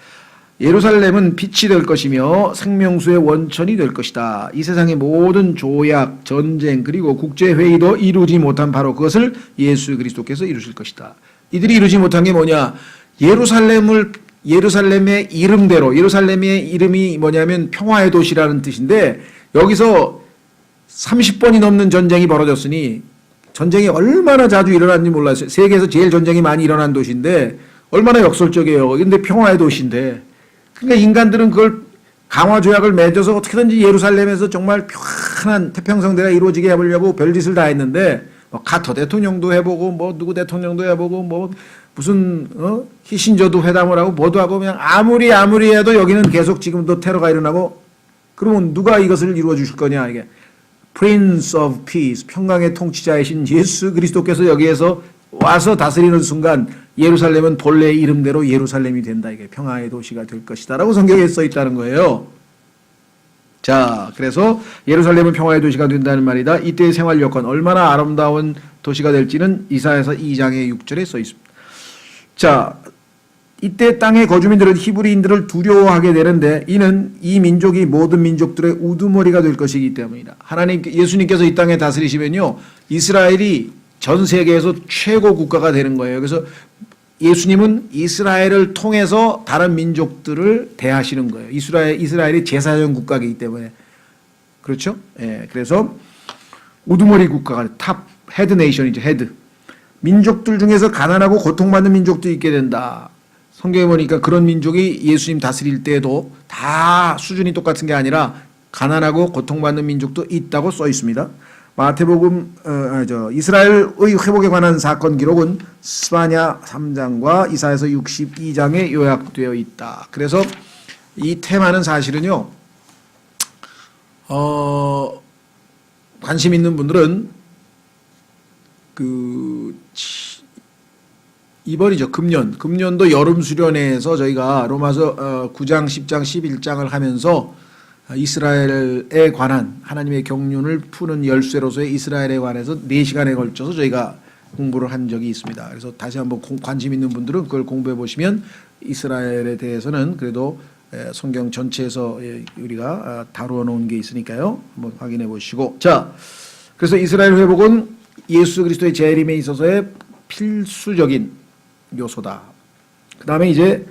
예루살렘은 빛이 될 것이며 생명수의 원천이 될 것이다. 이 세상의 모든 조약, 전쟁 그리고 국제회의도 이루지 못한 바로 그것을 예수 그리스도께서 이루실 것이다. 이들이 이루지 못한 게 뭐냐? 예루살렘의 이름대로, 예루살렘의 이름이 뭐냐면 평화의 도시라는 뜻인데 여기서 30번이 넘는 전쟁이 벌어졌으니 전쟁이 얼마나 자주 일어났는지 몰라요. 세계에서 제일 전쟁이 많이 일어난 도시인데 얼마나 역설적이에요. 근데 평화의 도시인데 그러니까 인간들은 그걸 강화조약을 맺어서 어떻게든지 예루살렘에서 정말 편한 태평성대가 이루어지게 해보려고 별짓을 다 했는데 뭐 카터 대통령도 해보고 뭐 누구 대통령도 해보고 뭐 무슨 키신저도 회담을 하고 뭐도 하고 그냥 아무리 해도 여기는 계속 지금도 테러가 일어나고 그러면 누가 이것을 이루어 주실 거냐 이게 Prince of Peace 평강의 통치자이신 예수 그리스도께서 여기에서 와서 다스리는 순간 예루살렘은 본래의 이름대로 예루살렘이 된다. 이게 평화의 도시가 될 것이다 라고 성경에 써 있다는 거예요. 자, 그래서 예루살렘은 평화의 도시가 된다는 말이다. 이때의 생활 여건 얼마나 아름다운 도시가 될지는 이사야서 2장의 6절에 써 있습니다. 자, 이때 땅의 거주민들은 히브리인들을 두려워하게 되는데 이는 이 민족이 모든 민족들의 우두머리가 될 것이기 때문이다. 예수님께서 이 땅에 다스리시면요 이스라엘이 전 세계에서 최고 국가가 되는 거예요. 그래서 예수님은 이스라엘을 통해서 다른 민족들을 대하시는 거예요. 이스라엘이 제사장 국가이기 때문에 그렇죠? 예, 그래서 우두머리 국가가 탑 헤드 네이션이죠. 헤드 민족들 중에서 가난하고 고통받는 민족도 있게 된다. 성경에 보니까 그런 민족이 예수님 다스릴 때에도 다 수준이 똑같은 게 아니라 가난하고 고통받는 민족도 있다고 써 있습니다. 마태복음 이스라엘의 회복에 관한 사건 기록은 스바냐 3장과 이사야서 62장에 요약되어 있다. 그래서 이 테마는 사실은요 관심 있는 분들은 이번이죠. 금년도 여름 수련회에서 저희가 로마서 9장, 10장, 11장을 하면서 이스라엘에 관한 하나님의 경륜을 푸는 열쇠로서의 이스라엘에 관해서 4시간에 걸쳐서 저희가 공부를 한 적이 있습니다. 그래서 다시 한번 관심 있는 분들은 그걸 공부해 보시면 이스라엘에 대해서는 그래도 성경 전체에서 우리가 다루어 놓은 게 있으니까요. 한번 확인해 보시고. 자, 그래서 이스라엘 회복은 예수 그리스도의 재림에 있어서의 필수적인 요소다. 그 다음에 이제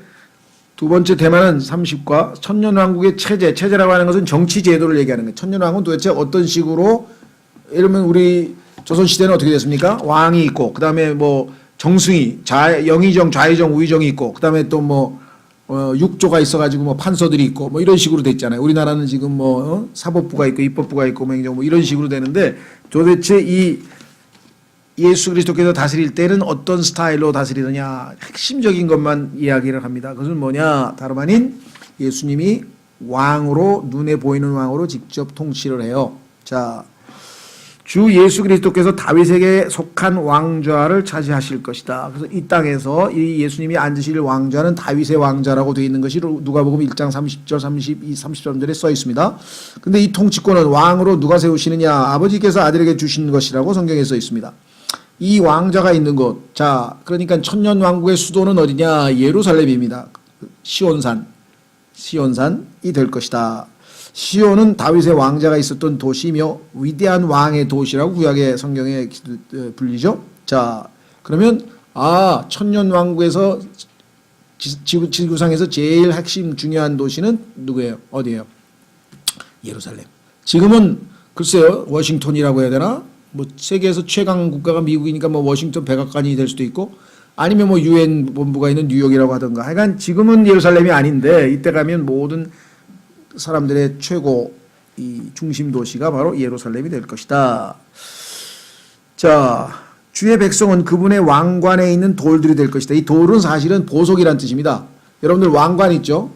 두 번째 테마는 30과 천년왕국의 체제라고 하는 것은 정치 제도를 얘기하는 거예요. 천년왕국은 도대체 어떤 식으로, 예를 들면 우리 조선시대는 어떻게 됐습니까? 왕이 있고, 그 다음에 뭐 정승이, 영의정, 좌의정, 우의정이 있고, 그 다음에 또 뭐 육조가 있어가지고 뭐 판서들이 있고, 뭐 이런 식으로 됐잖아요. 우리나라는 지금 뭐 사법부가 있고, 입법부가 있고, 뭐 이런 식으로 되는데 도대체 이 예수 그리스도께서 다스릴 때는 어떤 스타일로 다스리느냐 핵심적인 것만 이야기를 합니다. 그것은 뭐냐 다름 아닌 예수님이 왕으로 눈에 보이는 왕으로 직접 통치를 해요. 자, 주 예수 그리스도께서 다윗에게 속한 왕좌를 차지하실 것이다. 그래서 이 땅에서 이 예수님이 앉으실 왕좌는 다윗의 왕좌라고 되어 있는 것이 누가복음 1장 30절 32, 33절에 써 있습니다. 근데 이 통치권은 왕으로 누가 세우시느냐 아버지께서 아들에게 주신 것이라고 성경에 써 있습니다. 이 왕자가 있는 곳, 자, 그러니까 천년왕국의 수도는 어디냐? 예루살렘입니다. 시온산이 될 것이다. 시온은 다윗의 왕자가 있었던 도시이며 위대한 왕의 도시라고 구약의 성경에 불리죠. 자, 그러면 천년왕국에서 지구상에서 제일 핵심 중요한 도시는 누구예요? 어디예요? 예루살렘. 지금은 글쎄요, 워싱턴이라고 해야 되나? 뭐 세계에서 최강 국가가 미국이니까 뭐 워싱턴 백악관이 될 수도 있고 아니면 뭐 유엔 본부가 있는 뉴욕이라고 하던가 하여간 지금은 예루살렘이 아닌데 이때 가면 모든 사람들의 최고 이 중심 도시가 바로 예루살렘이 될 것이다. 자, 주의 백성은 그분의 왕관에 있는 돌들이 될 것이다. 이 돌은 사실은 보석이란 뜻입니다. 여러분들 왕관 있죠?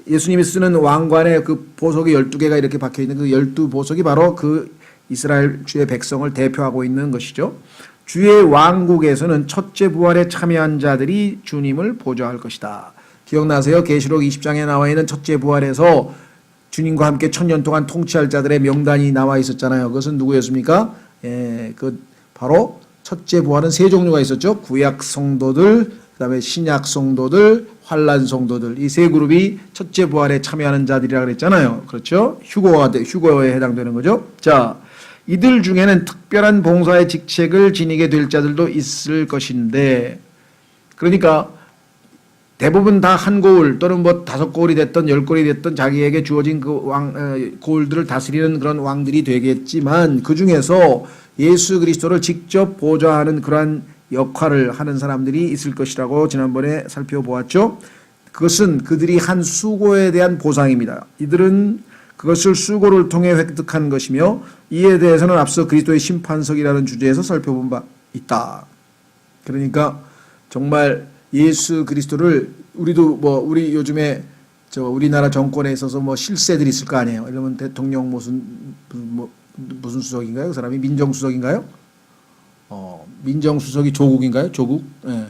예수님이 쓰는 왕관에 그 보석이 12개가 이렇게 박혀 있는 그 12보석이 바로 그 이스라엘 주의 백성을 대표하고 있는 것이죠. 주의 왕국에서는 첫째 부활에 참여한 자들이 주님을 보좌할 것이다. 기억나세요? 계시록 20장에 나와 있는 첫째 부활에서 주님과 함께 1000년 동안 통치할 자들의 명단이 나와 있었잖아요. 그것은 누구였습니까? 바로 첫째 부활은 세 종류가 있었죠. 구약 성도들, 그다음에 신약 성도들, 환란 성도들. 이 세 그룹이 첫째 부활에 참여하는 자들이라 그랬잖아요. 그렇죠? 휴거에 해당되는 거죠. 자, 이들 중에는 특별한 봉사의 직책을 지니게 될 자들도 있을 것인데, 그러니까 대부분 다 한 고을 또는 뭐 5고을이 됐던 10고을이 됐던 자기에게 주어진 그 고을들을 다스리는 그런 왕들이 되겠지만, 그 중에서 예수 그리스도를 직접 보좌하는 그러한 역할을 하는 사람들이 있을 것이라고 지난번에 살펴보았죠. 그것은 그들이 한 수고에 대한 보상입니다. 이들은 그것을 수고를 통해 획득한 것이며, 이에 대해서는 앞서 그리스도의 심판석이라는 주제에서 살펴본 바 있다. 그러니까 정말 예수 그리스도를 우리도 우리 요즘에 우리나라 정권에 있어서 실세들이 있을 거 아니에요. 이러면 대통령 무슨 수석인가요? 그 사람이 민정수석인가요? 민정수석이 조국인가요? 조국? 예.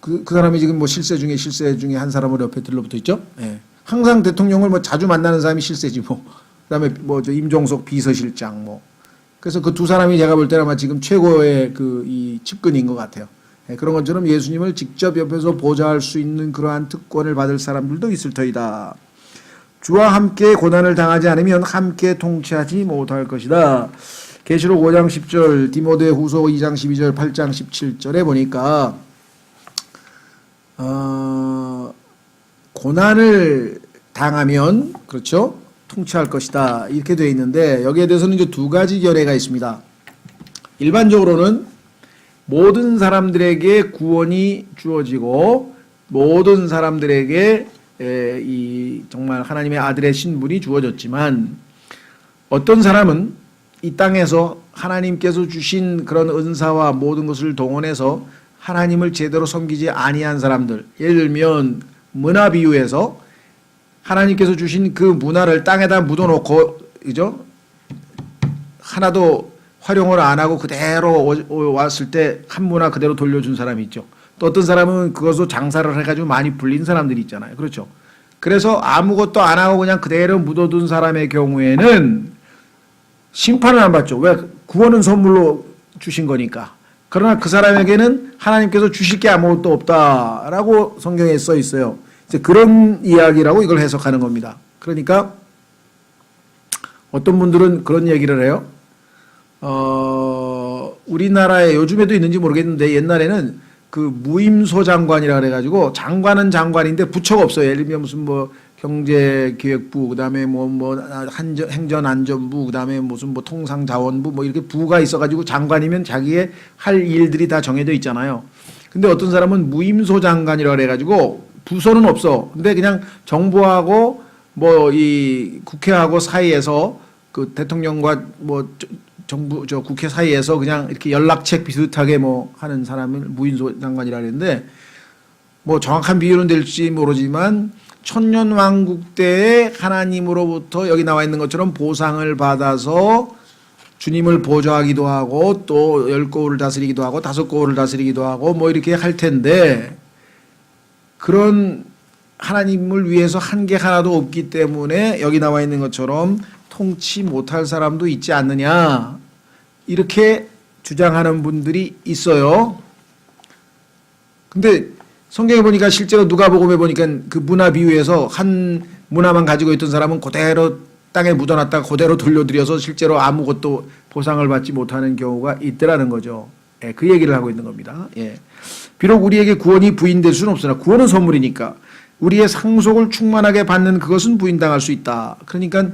그 사람이 지금 실세 중에 한 사람으로 옆에 들러붙어 있죠? 예. 항상 대통령을 자주 만나는 사람이 실세지 그다음에 임종석 비서실장 그래서 그 두 사람이 제가 볼 때는 아마 지금 최고의 이 측근인 것 같아요. 예. 그런 것처럼 예수님을 직접 옆에서 보좌할 수 있는 그러한 특권을 받을 사람들도 있을 터이다. 주와 함께 고난을 당하지 않으면 함께 통치하지 못할 것이다. 계시록 5장 10절, 디모데 후서 2장 12절, 8장 17절에 보니까 고난을 당하면 그렇죠? 통치할 것이다. 이렇게 되어 있는데, 여기에 대해서는 이제 두 가지 견해가 있습니다. 일반적으로는 모든 사람들에게 구원이 주어지고 모든 사람들에게 정말 하나님의 아들의 신분이 주어졌지만, 어떤 사람은 이 땅에서 하나님께서 주신 그런 은사와 모든 것을 동원해서 하나님을 제대로 섬기지 아니한 사람들, 예를 들면 문화 비유에서 하나님께서 주신 그 문화를 땅에다 묻어놓고, 그죠? 하나도 활용을 안 하고 그대로 왔을 때 한 문화 그대로 돌려준 사람이 있죠. 또 어떤 사람은 그것을 장사를 해가지고 많이 불린 사람들이 있잖아요. 그렇죠? 그래서 아무것도 안 하고 그냥 그대로 묻어둔 사람의 경우에는 심판을 안 받죠. 왜? 구원은 선물로 주신 거니까. 그러나 그 사람에게는 하나님께서 주실 게 아무것도 없다라고 성경에 써 있어요. 이제 그런 이야기라고 이걸 해석하는 겁니다. 그러니까 어떤 분들은 그런 얘기를 해요. 우리나라에 요즘에도 있는지 모르겠는데, 옛날에는 그 무임소 장관이라 그래가지고 장관은 장관인데 부처가 없어요. 예를 들면 무슨 경제기획부, 그다음에 행전안전부, 그다음에 무슨 통상자원부 이렇게 부가 있어가지고 장관이면 자기의 할 일들이 다 정해져 있잖아요. 근데 어떤 사람은 무임소 장관이라 그래가지고 부서는 없어. 근데 그냥 정부하고 이 국회하고 사이에서 그 대통령과 정부 국회 사이에서 그냥 이렇게 연락책 비슷하게 하는 사람을 무임소 장관이라 그랬는데, 정확한 비유는 될지 모르지만 천년왕국 때에 하나님으로부터 여기 나와 있는 것처럼 보상을 받아서 주님을 보좌하기도 하고 또 10고을을 다스리기도 하고 5고을을 다스리기도 하고 이렇게 할 텐데, 그런 하나님을 위해서 한 게 하나도 없기 때문에 여기 나와 있는 것처럼 통치 못할 사람도 있지 않느냐, 이렇게 주장하는 분들이 있어요. 근데 성경에 보니까 실제로 누가복음에 보니까 그 문화 비유에서 한 문화만 가지고 있던 사람은 그대로 땅에 묻어놨다가 그대로 돌려드려서 실제로 아무것도 보상을 받지 못하는 경우가 있더라는 거죠. 예, 그 얘기를 하고 있는 겁니다. 예. 비록 우리에게 구원이 부인될 수는 없으나 구원은 선물이니까 우리의 상속을 충만하게 받는 그것은 부인당할 수 있다. 그러니까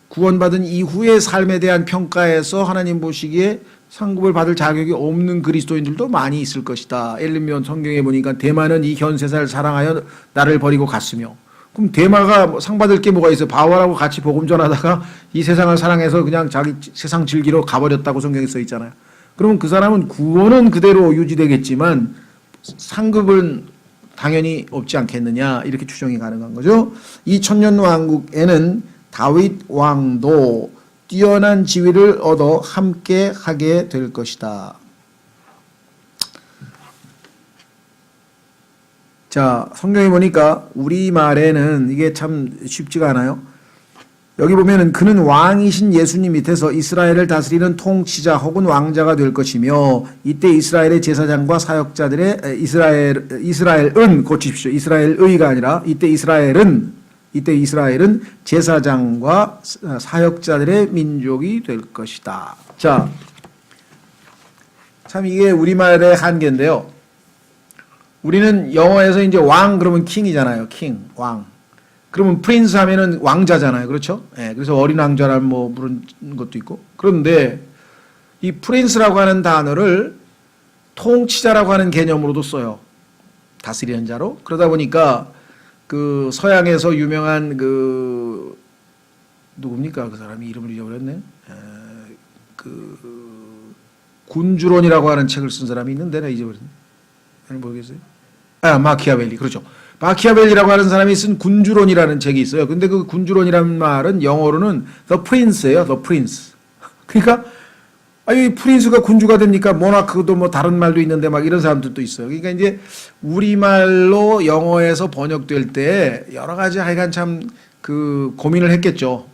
구원받은 이후의 삶에 대한 평가에서 하나님 보시기에 상급을 받을 자격이 없는 그리스도인들도 많이 있을 것이다. 예를 들면 성경에 보니까 대마는 이 현세사를 사랑하여 나를 버리고 갔으며, 그럼 대마가 상 받을 게 뭐가 있어요? 바울하고 같이 복음 전하다가 이 세상을 사랑해서 그냥 자기 세상 즐기러 가버렸다고 성경에 써 있잖아요. 그러면 그 사람은 구원은 그대로 유지되겠지만 상급은 당연히 없지 않겠느냐, 이렇게 추정이 가능한 거죠. 이 천년왕국에는 다윗 왕도 뛰어난 지위를 얻어 함께 하게 될 것이다. 자, 성경에 보니까 우리말에는 이게 참 쉽지가 않아요. 여기 보면은 그는 왕이신 예수님 밑에서 이스라엘을 다스리는 통치자 혹은 왕자가 될 것이며 이때 이스라엘의 제사장과 사역자들의 이스라엘은 고치십시오. 이스라엘의가 아니라 이때 이스라엘은 제사장과 사역자들의 민족이 될 것이다. 자, 참 이게 우리말의 한계인데요. 우리는 영어에서 이제 왕 그러면 킹이잖아요. 킹, 왕. 그러면 프린스 하면은 왕자잖아요. 그렇죠? 예, 그래서 어린 왕자라는 뭐 부른 것도 있고. 그런데 이 프린스라고 하는 단어를 통치자라고 하는 개념으로도 써요. 다스리는 자로. 그러다 보니까 그 서양에서 유명한 그 누굽니까? 그 사람이 이름을 잊어버렸네. 그 군주론이라고 하는 책을 쓴 사람이 있는데 내가 잊어버렸네. 모르겠어요. 마키아벨리. 그렇죠. 마키아벨리라고 하는 사람이 쓴 군주론이라는 책이 있어요. 근데 그 군주론이라는 말은 영어로는 The Prince예요. The Prince. 그러니까 아니 프린스가 군주가 됩니까? 모나크도 뭐 다른 말도 있는데 막 이런 사람들도 있어요. 그러니까 이제 우리말로 영어에서 번역될 때 여러 가지 하여간 참 그 고민을 했겠죠.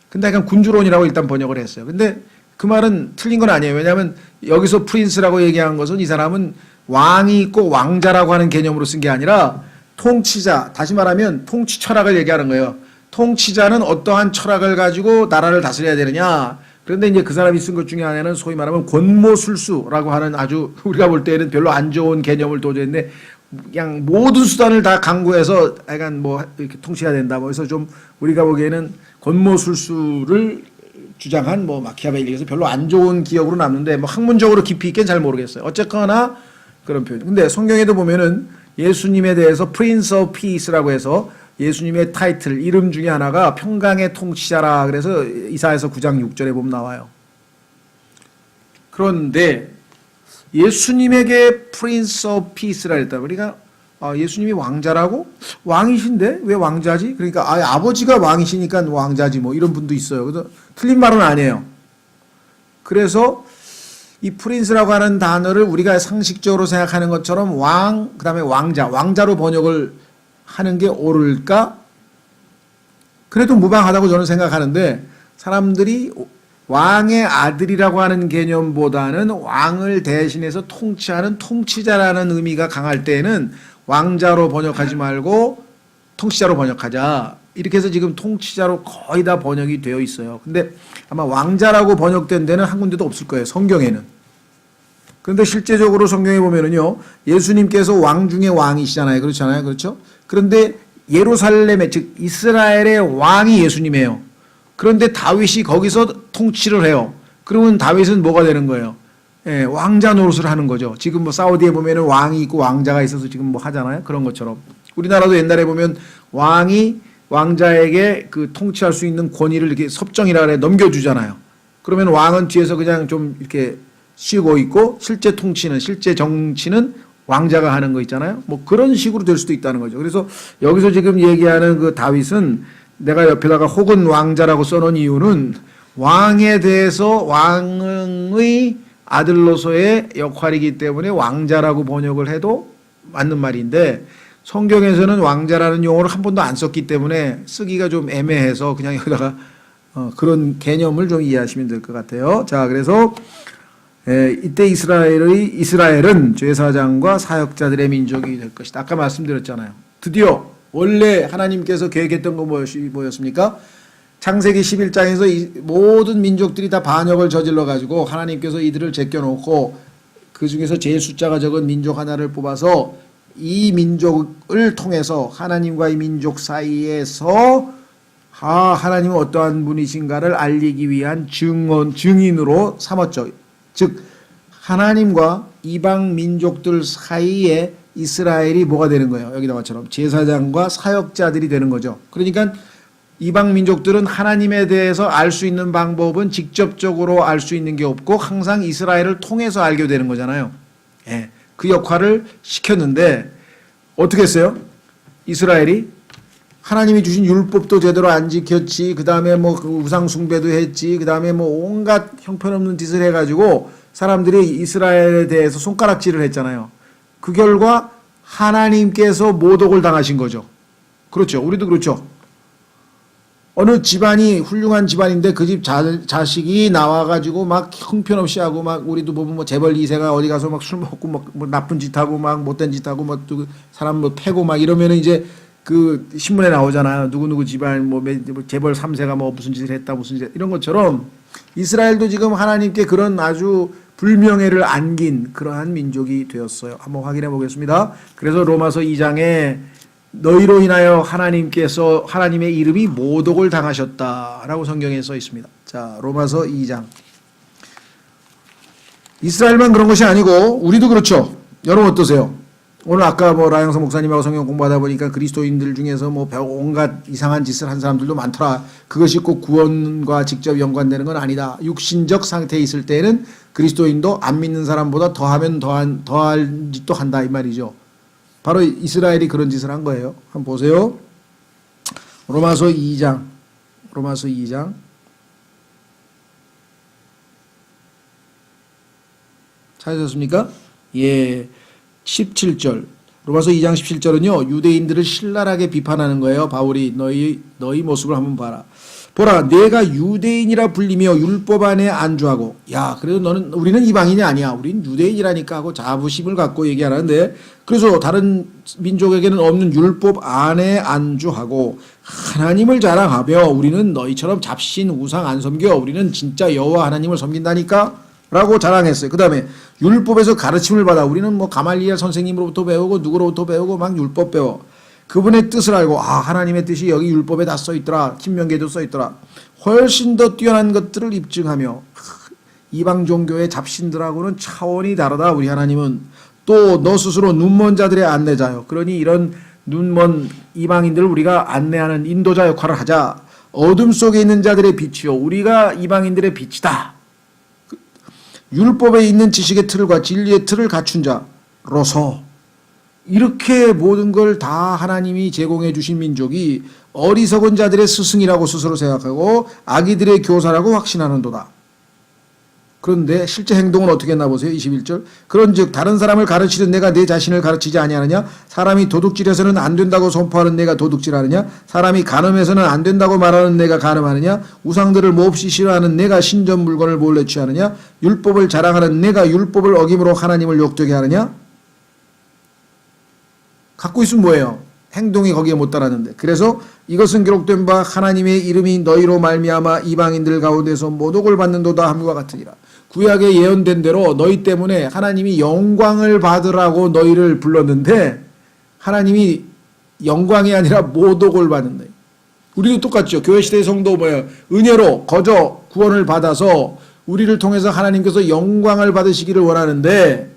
근데 하여간 군주론이라고 일단 번역을 했어요. 근데 그 말은 틀린 건 아니에요. 왜냐하면 여기서 프린스라고 얘기한 것은 이 사람은 왕이 있고 왕자라고 하는 개념으로 쓴 게 아니라 통치자, 다시 말하면 통치 철학을 얘기하는 거예요. 통치자는 어떠한 철학을 가지고 나라를 다스려야 되느냐. 그런데 이제 그 사람이 쓴 것 중에 하나는 소위 말하면 권모술수라고 하는 아주 우리가 볼 때는 별로 안 좋은 개념을 도전했는데 그냥 모든 수단을 다 강구해서 약간 뭐 이렇게 통치해야 된다. 그래서 좀 우리가 보기에는 권모술수를 주장한 뭐 마키아벨리에서 별로 안 좋은 기억으로 남는데 뭐 학문적으로 깊이 있게는 잘 모르겠어요. 어쨌거나 그런 표현. 근데 성경에도 보면은 예수님에 대해서 Prince of Peace라고 해서 예수님의 타이틀, 이름 중에 하나가 평강의 통치자라 그래서 이사야서 9장 6절에 보면 나와요. 그런데 예수님에게 Prince of Peace라 했다. 그러니까 예수님이 왕자라고? 왕이신데 왜 왕자지? 그러니까 아버지가 왕이시니까 왕자지 뭐 이런 분도 있어요. 그래서 틀린 말은 아니에요. 그래서 이 프린스라고 하는 단어를 우리가 상식적으로 생각하는 것처럼 왕, 그 다음에 왕자로 번역을 하는 게 옳을까? 그래도 무방하다고 저는 생각하는데 사람들이 왕의 아들이라고 하는 개념보다는 왕을 대신해서 통치하는 통치자라는 의미가 강할 때에는 왕자로 번역하지 말고 통치자로 번역하자. 이렇게 해서 지금 통치자로 거의 다 번역이 되어 있어요. 근데 아마 왕자라고 번역된 데는 한 군데도 없을 거예요. 성경에는. 그런데 실제적으로 성경에 보면은요, 예수님께서 왕 중에 왕이시잖아요. 그렇잖아요. 그렇죠? 그런데 예루살렘의, 즉, 이스라엘의 왕이 예수님이에요. 그런데 다윗이 거기서 통치를 해요. 그러면 다윗은 뭐가 되는 거예요? 예, 왕자 노릇을 하는 거죠. 지금 뭐 사우디에 보면은 왕이 있고 왕자가 있어서 지금 뭐 하잖아요. 그런 것처럼. 우리나라도 옛날에 보면 왕이 왕자에게 그 통치할 수 있는 권위를 이렇게 섭정이라 그래 넘겨주잖아요. 그러면 왕은 뒤에서 그냥 좀 이렇게 쉬고 있고 실제 통치는, 실제 정치는 왕자가 하는 거 있잖아요. 뭐 그런 식으로 될 수도 있다는 거죠. 그래서 여기서 지금 얘기하는 그 다윗은 내가 옆에다가 혹은 왕자라고 써놓은 이유는 왕에 대해서 왕의 아들로서의 역할이기 때문에 왕자라고 번역을 해도 맞는 말인데 성경에서는 왕자라는 용어를 한 번도 안 썼기 때문에 쓰기가 좀 애매해서 그냥 여기다가 그런 개념을 좀 이해하시면 될 것 같아요. 자, 그래서 이때 이스라엘은 제사장과 사역자들의 민족이 될 것이다. 아까 말씀드렸잖아요. 드디어 원래 하나님께서 계획했던 거 뭐였습니까? 창세기 11장에서 이 모든 민족들이 다 반역을 저질러 가지고 하나님께서 이들을 제껴놓고 그 중에서 제일 숫자가 적은 민족 하나를 뽑아서 이 민족을 통해서 하나님과 이 민족 사이에서 하나님은 어떠한 분이신가를 알리기 위한 증인으로 삼았죠. 즉 하나님과 이방 민족들 사이에 이스라엘이 뭐가 되는 거예요? 여기다가처럼 제사장과 사역자들이 되는 거죠. 그러니까 이방 민족들은 하나님에 대해서 알 수 있는 방법은 직접적으로 알 수 있는 게 없고 항상 이스라엘을 통해서 알게 되는 거잖아요. 예, 그 역할을 시켰는데 어떻게 했어요? 이스라엘이 하나님이 주신 율법도 제대로 안 지켰지. 그 다음에 뭐 우상 숭배도 했지. 그 다음에 뭐 온갖 형편없는 짓을 해가지고 사람들이 이스라엘에 대해서 손가락질을 했잖아요. 그 결과 하나님께서 모독을 당하신 거죠. 그렇죠. 우리도 그렇죠. 어느 집안이 훌륭한 집안인데 그 집 자식이 나와가지고 막 형편없이 하고 막 우리도 보면 뭐 재벌 2세가 어디 가서 막 술 먹고 막 뭐 나쁜 짓 하고 막 못된 짓 하고 막 또 사람 뭐 패고 막 이러면은 이제 그 신문에 나오잖아요. 누구누구 집안 뭐 재벌 3세가 뭐 무슨 짓을 했다 무슨 짓 이런 것처럼 이스라엘도 지금 하나님께 그런 아주 불명예를 안긴 그러한 민족이 되었어요. 한번 확인해 보겠습니다. 그래서 로마서 2장에 너희로 인하여 하나님께서 하나님의 이름이 모독을 당하셨다라고 성경에 써 있습니다. 자, 로마서 2장. 이스라엘만 그런 것이 아니고 우리도 그렇죠. 여러분 어떠세요? 오늘 아까 뭐 라영석 목사님하고 성경 공부하다 보니까 그리스도인들 중에서 뭐 온갖 이상한 짓을 한 사람들도 많더라. 그것이 꼭 구원과 직접 연관되는 건 아니다. 육신적 상태에 있을 때는 그리스도인도 안 믿는 사람보다 더하면 더할 짓도 한다 이 말이죠. 바로 이스라엘이 그런 짓을 한 거예요. 한번 보세요. 로마서 2장. 찾으셨습니까? 예. 17절. 로마서 2장 17절은요. 유대인들을 신랄하게 비판하는 거예요. 바울이 너희 모습을 한번 봐라. 보라, 내가 유대인이라 불리며 율법 안에 안주하고. 야, 그래도 우리는 이방인이 아니야. 우린 유대인이라니까 하고 자부심을 갖고 얘기하는데, 그래서 다른 민족에게는 없는 율법 안에 안주하고 하나님을 자랑하며 우리는 너희처럼 잡신 우상 안 섬겨. 우리는 진짜 여호와 하나님을 섬긴다니까 라고 자랑했어요. 그 다음에 율법에서 가르침을 받아. 우리는 뭐 가말리엘 선생님으로부터 배우고 누구로부터 배우고 막 율법 배워. 그분의 뜻을 알고 하나님의 뜻이 여기 율법에 다 써있더라. 신명기에도 써있더라. 훨씬 더 뛰어난 것들을 입증하며 이방 종교의 잡신들하고는 차원이 다르다. 우리 하나님은 또 너 스스로 눈먼 자들의 안내자요. 그러니 이런 눈먼 이방인들을 우리가 안내하는 인도자 역할을 하자. 어둠 속에 있는 자들의 빛이요. 우리가 이방인들의 빛이다. 율법에 있는 지식의 틀과 진리의 틀을 갖춘 자로서 이렇게 모든 걸 다 하나님이 제공해 주신 민족이 어리석은 자들의 스승이라고 스스로 생각하고 아기들의 교사라고 확신하는도다. 그런데 실제 행동은 어떻게 했나 보세요. 21절. 그런즉 다른 사람을 가르치는 내가 내 자신을 가르치지 아니하느냐? 사람이 도둑질해서는 안 된다고 선포하는 내가 도둑질하느냐? 사람이 간음해서는 안 된다고 말하는 내가 간음하느냐? 우상들을 몹시 싫어하는 내가 신전 물건을 몰래 취하느냐? 율법을 자랑하는 내가 율법을 어김으로 하나님을 욕되게 하느냐? 갖고 있으면 뭐예요? 행동이 거기에 못 따랐는데. 그래서 이것은 기록된 바 하나님의 이름이 너희로 말미암아 이방인들 가운데서 모독을 받는도다 함과 같으니라. 구약에 예언된 대로 너희 때문에 하나님이 영광을 받으라고 너희를 불렀는데 하나님이 영광이 아니라 모독을 받는다. 우리도 똑같죠. 교회 시대의 성도 뭐예요? 은혜로 거저 구원을 받아서 우리를 통해서 하나님께서 영광을 받으시기를 원하는데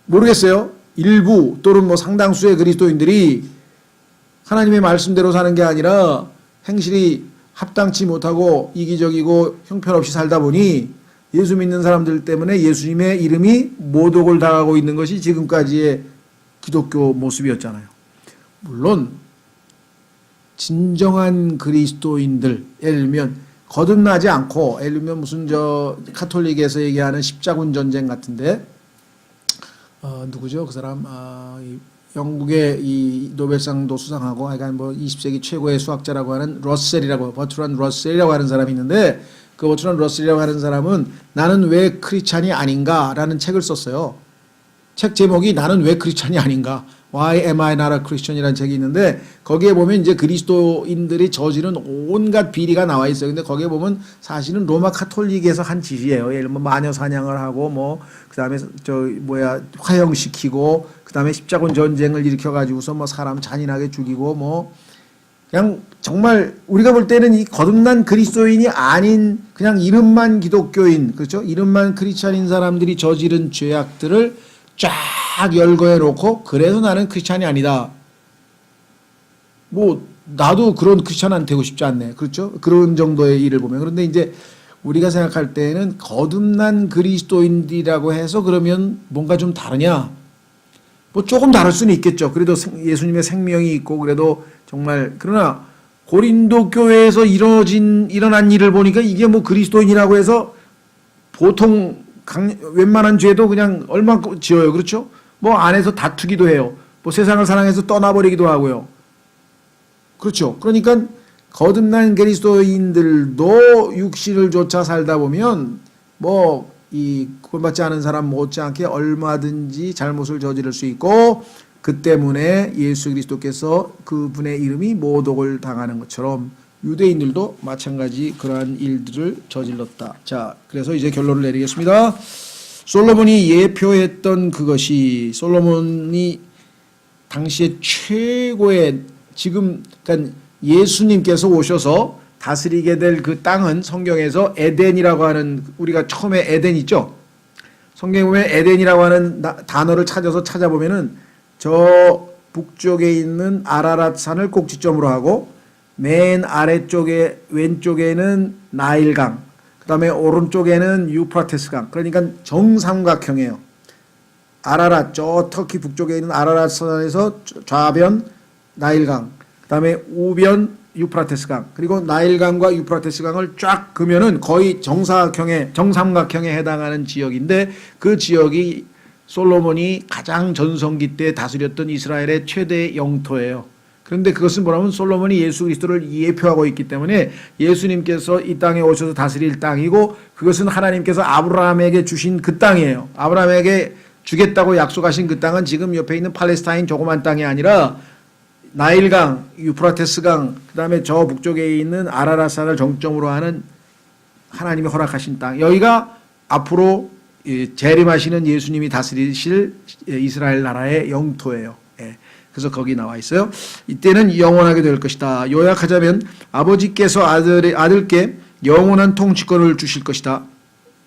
모르겠어요. 일부 또는 뭐 상당수의 그리스도인들이 하나님의 말씀대로 사는 게 아니라 행실이 합당치 못하고 이기적이고 형편없이 살다 보니 예수 믿는 사람들 때문에 예수님의 이름이 모독을 당하고 있는 것이 지금까지의 기독교 모습이었잖아요. 물론 진정한 그리스도인들, 예를 들면 거듭나지 않고, 예를 들면 무슨 카톨릭에서 얘기하는 십자군 전쟁 같은데 누구죠? 그 사람 영국의 이 노벨상도 수상하고 하여간 뭐 20세기 최고의 수학자라고 하는 버트란 러셀이라고 하는 사람이 있는데 그 버트란 러셀이라고 하는 사람은 나는 왜 크리스찬이 아닌가라는 책을 썼어요. 책 제목이 나는 왜 크리스찬이 아닌가? Why am I not a Christian이라는 책이 있는데 거기에 보면 이제 그리스도인들이 저지른 온갖 비리가 나와 있어요. 근데 거기에 보면 사실은 로마 카톨릭에서 한 짓이에요. 예를 들면 마녀 사냥을 하고 뭐 그다음에 화형시키고 그다음에 십자군 전쟁을 일으켜 가지고서 뭐 사람 잔인하게 죽이고 뭐 그냥 정말 우리가 볼 때는 이 거듭난 그리스도인이 아닌 그냥 이름만 기독교인, 그렇죠? 이름만 크리스찬인 사람들이 저지른 죄악들을 쫙 열거해 놓고 그래서 나는 크리스찬이 아니다. 뭐 나도 그런 크리스찬은 되고 싶지 않네. 그렇죠? 그런 정도의 일을 보면. 그런데 이제 우리가 생각할 때는 거듭난 그리스도인이라고 해서 그러면 뭔가 좀 다르냐? 뭐 조금 다를 수는 있겠죠. 그래도 예수님의 생명이 있고 그래도 정말 그러나 고린도 교회에서 일어난 일을 보니까 이게 뭐 그리스도인이라고 해서 보통 웬만한 죄도 그냥 얼마 지어요. 그렇죠? 뭐 안에서 다투기도 해요. 뭐 세상을 사랑해서 떠나버리기도 하고요. 그렇죠. 그러니까 거듭난 그리스도인들도 육신을 쫓아 살다 보면 뭐 이 구원받지 않은 사람 못지않게 얼마든지 잘못을 저지를 수 있고, 그 때문에 예수 그리스도께서 그분의 이름이 모독을 당하는 것처럼 유대인들도 마찬가지 그러한 일들을 저질렀다. 자, 그래서 이제 결론을 내리겠습니다. 솔로몬이 예표했던 그것이, 솔로몬이 당시에 최고의, 지금 그러니까 예수님께서 오셔서 다스리게 될 그 땅은 성경에서 에덴이라고 하는, 우리가 처음에 에덴 있죠? 성경에 보면 에덴이라고 하는 단어를 찾아보면은 저 북쪽에 있는 아라랏 산을 꼭지점으로 하고, 맨 아래쪽에 왼쪽에는 나일강, 그 다음에 오른쪽에는 유프라테스강, 그러니까 정삼각형이에요. 아라랏, 저 터키 북쪽에 있는 아라랏 산에서 좌변 나일강, 그 다음에 우변 유프라테스강, 그리고 나일강과 유프라테스강을 쫙 그면은 거의 정삼각형에 해당하는 지역인데, 그 지역이 솔로몬이 가장 전성기 때 다스렸던 이스라엘의 최대 영토예요. 그런데 그것은 뭐냐면 솔로몬이 예수 그리스도를 예표하고 있기 때문에 예수님께서 이 땅에 오셔서 다스릴 땅이고, 그것은 하나님께서 아브라함에게 주신 그 땅이에요. 아브라함에게 주겠다고 약속하신 그 땅은 지금 옆에 있는 팔레스타인 조그만 땅이 아니라 나일강, 유프라테스강, 그 다음에 저 북쪽에 있는 아라랏산을 정점으로 하는 하나님이 허락하신 땅, 여기가 앞으로 재림하시는 예수님이 다스리실 이스라엘 나라의 영토예요. 그래서 거기 나와 있어요. 이때는 영원하게 될 것이다. 요약하자면 아버지께서 아들께 영원한 통치권을 주실 것이다.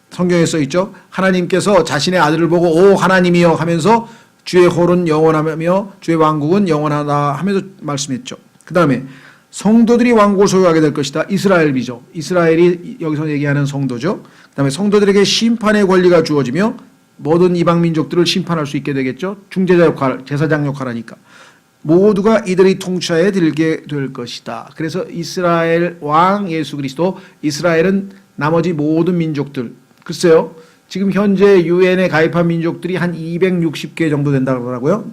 성경에 써 있죠. 하나님께서 자신의 아들을 보고 오 하나님이여 하면서 주의 홀은 영원하며 주의 왕국은 영원하다 하면서 말씀했죠. 그 다음에 성도들이 왕국을 소유하게 될 것이다. 이스라엘이죠. 이스라엘이 여기서 얘기하는 성도죠. 그 다음에 성도들에게 심판의 권리가 주어지며 모든 이방 민족들을 심판할 수 있게 되겠죠. 중재자 역할, 제사장 역할하니까. 모두가 이들이 통치하에 들게 될 것이다. 그래서 이스라엘 왕 예수 그리스도, 이스라엘은 나머지 모든 민족들, 글쎄요. 지금 현재 유엔에 가입한 민족들이 한 260개 정도 된다고 그러더라고요.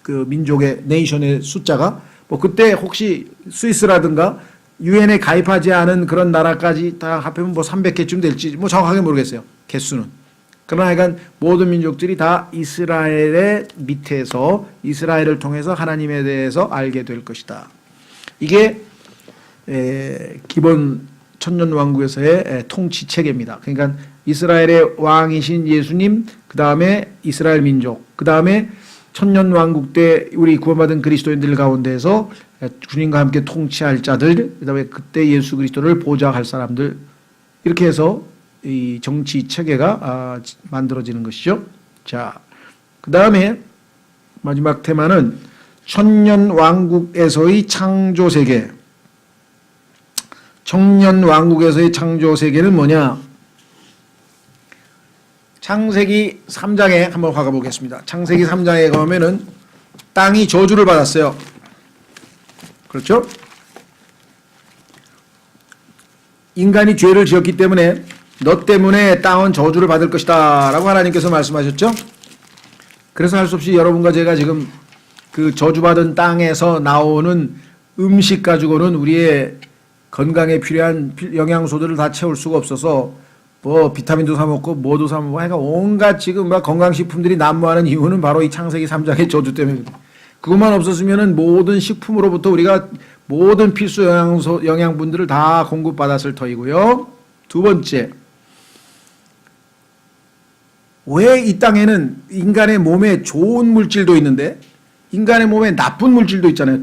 그 민족의 네이션의 숫자가. 뭐 그때 혹시 스위스라든가 유엔에 가입하지 않은 그런 나라까지 다 합하면 뭐 300개쯤 될지 뭐 정확하게 모르겠어요. 개수는. 그러나 하여간 모든 민족들이 다 이스라엘의 밑에서 이스라엘을 통해서 하나님에 대해서 알게 될 것이다. 이게 기본 천년왕국에서의 통치 체계입니다. 그러니까 이스라엘의 왕이신 예수님, 그 다음에 이스라엘 민족, 그 다음에 천년왕국 때 우리 구원받은 그리스도인들 가운데에서 주님과 함께 통치할 자들, 그 다음에 그때 예수 그리스도를 보좌할 사람들, 이렇게 해서 이 정치 체계가 만들어지는 것이죠. 자, 그 다음에 마지막 테마는 천년왕국에서의 창조세계. 천년왕국에서의 창조세계는 뭐냐? 창세기 3장에 한번 가보겠습니다. 창세기 3장에 가면은 땅이 저주를 받았어요. 그렇죠? 인간이 죄를 지었기 때문에 너 때문에 땅은 저주를 받을 것이다 라고 하나님께서 말씀하셨죠. 그래서 할 수 없이 여러분과 제가 지금 그 저주받은 땅에서 나오는 음식 가지고는 우리의 건강에 필요한 영양소들을 다 채울 수가 없어서 뭐 비타민도 사 먹고 뭐도 사 먹고 하여간 온갖 지금 막 건강식품들이 난무하는 이유는 바로 이 창세기 3장의 저주 때문에. 그것만 없었으면은 모든 식품으로부터 우리가 모든 필수 영양분들을 다 공급받았을 터이고요. 두 번째, 왜 이 땅에는 인간의 몸에 좋은 물질도 있는데 인간의 몸에 나쁜 물질도 있잖아요.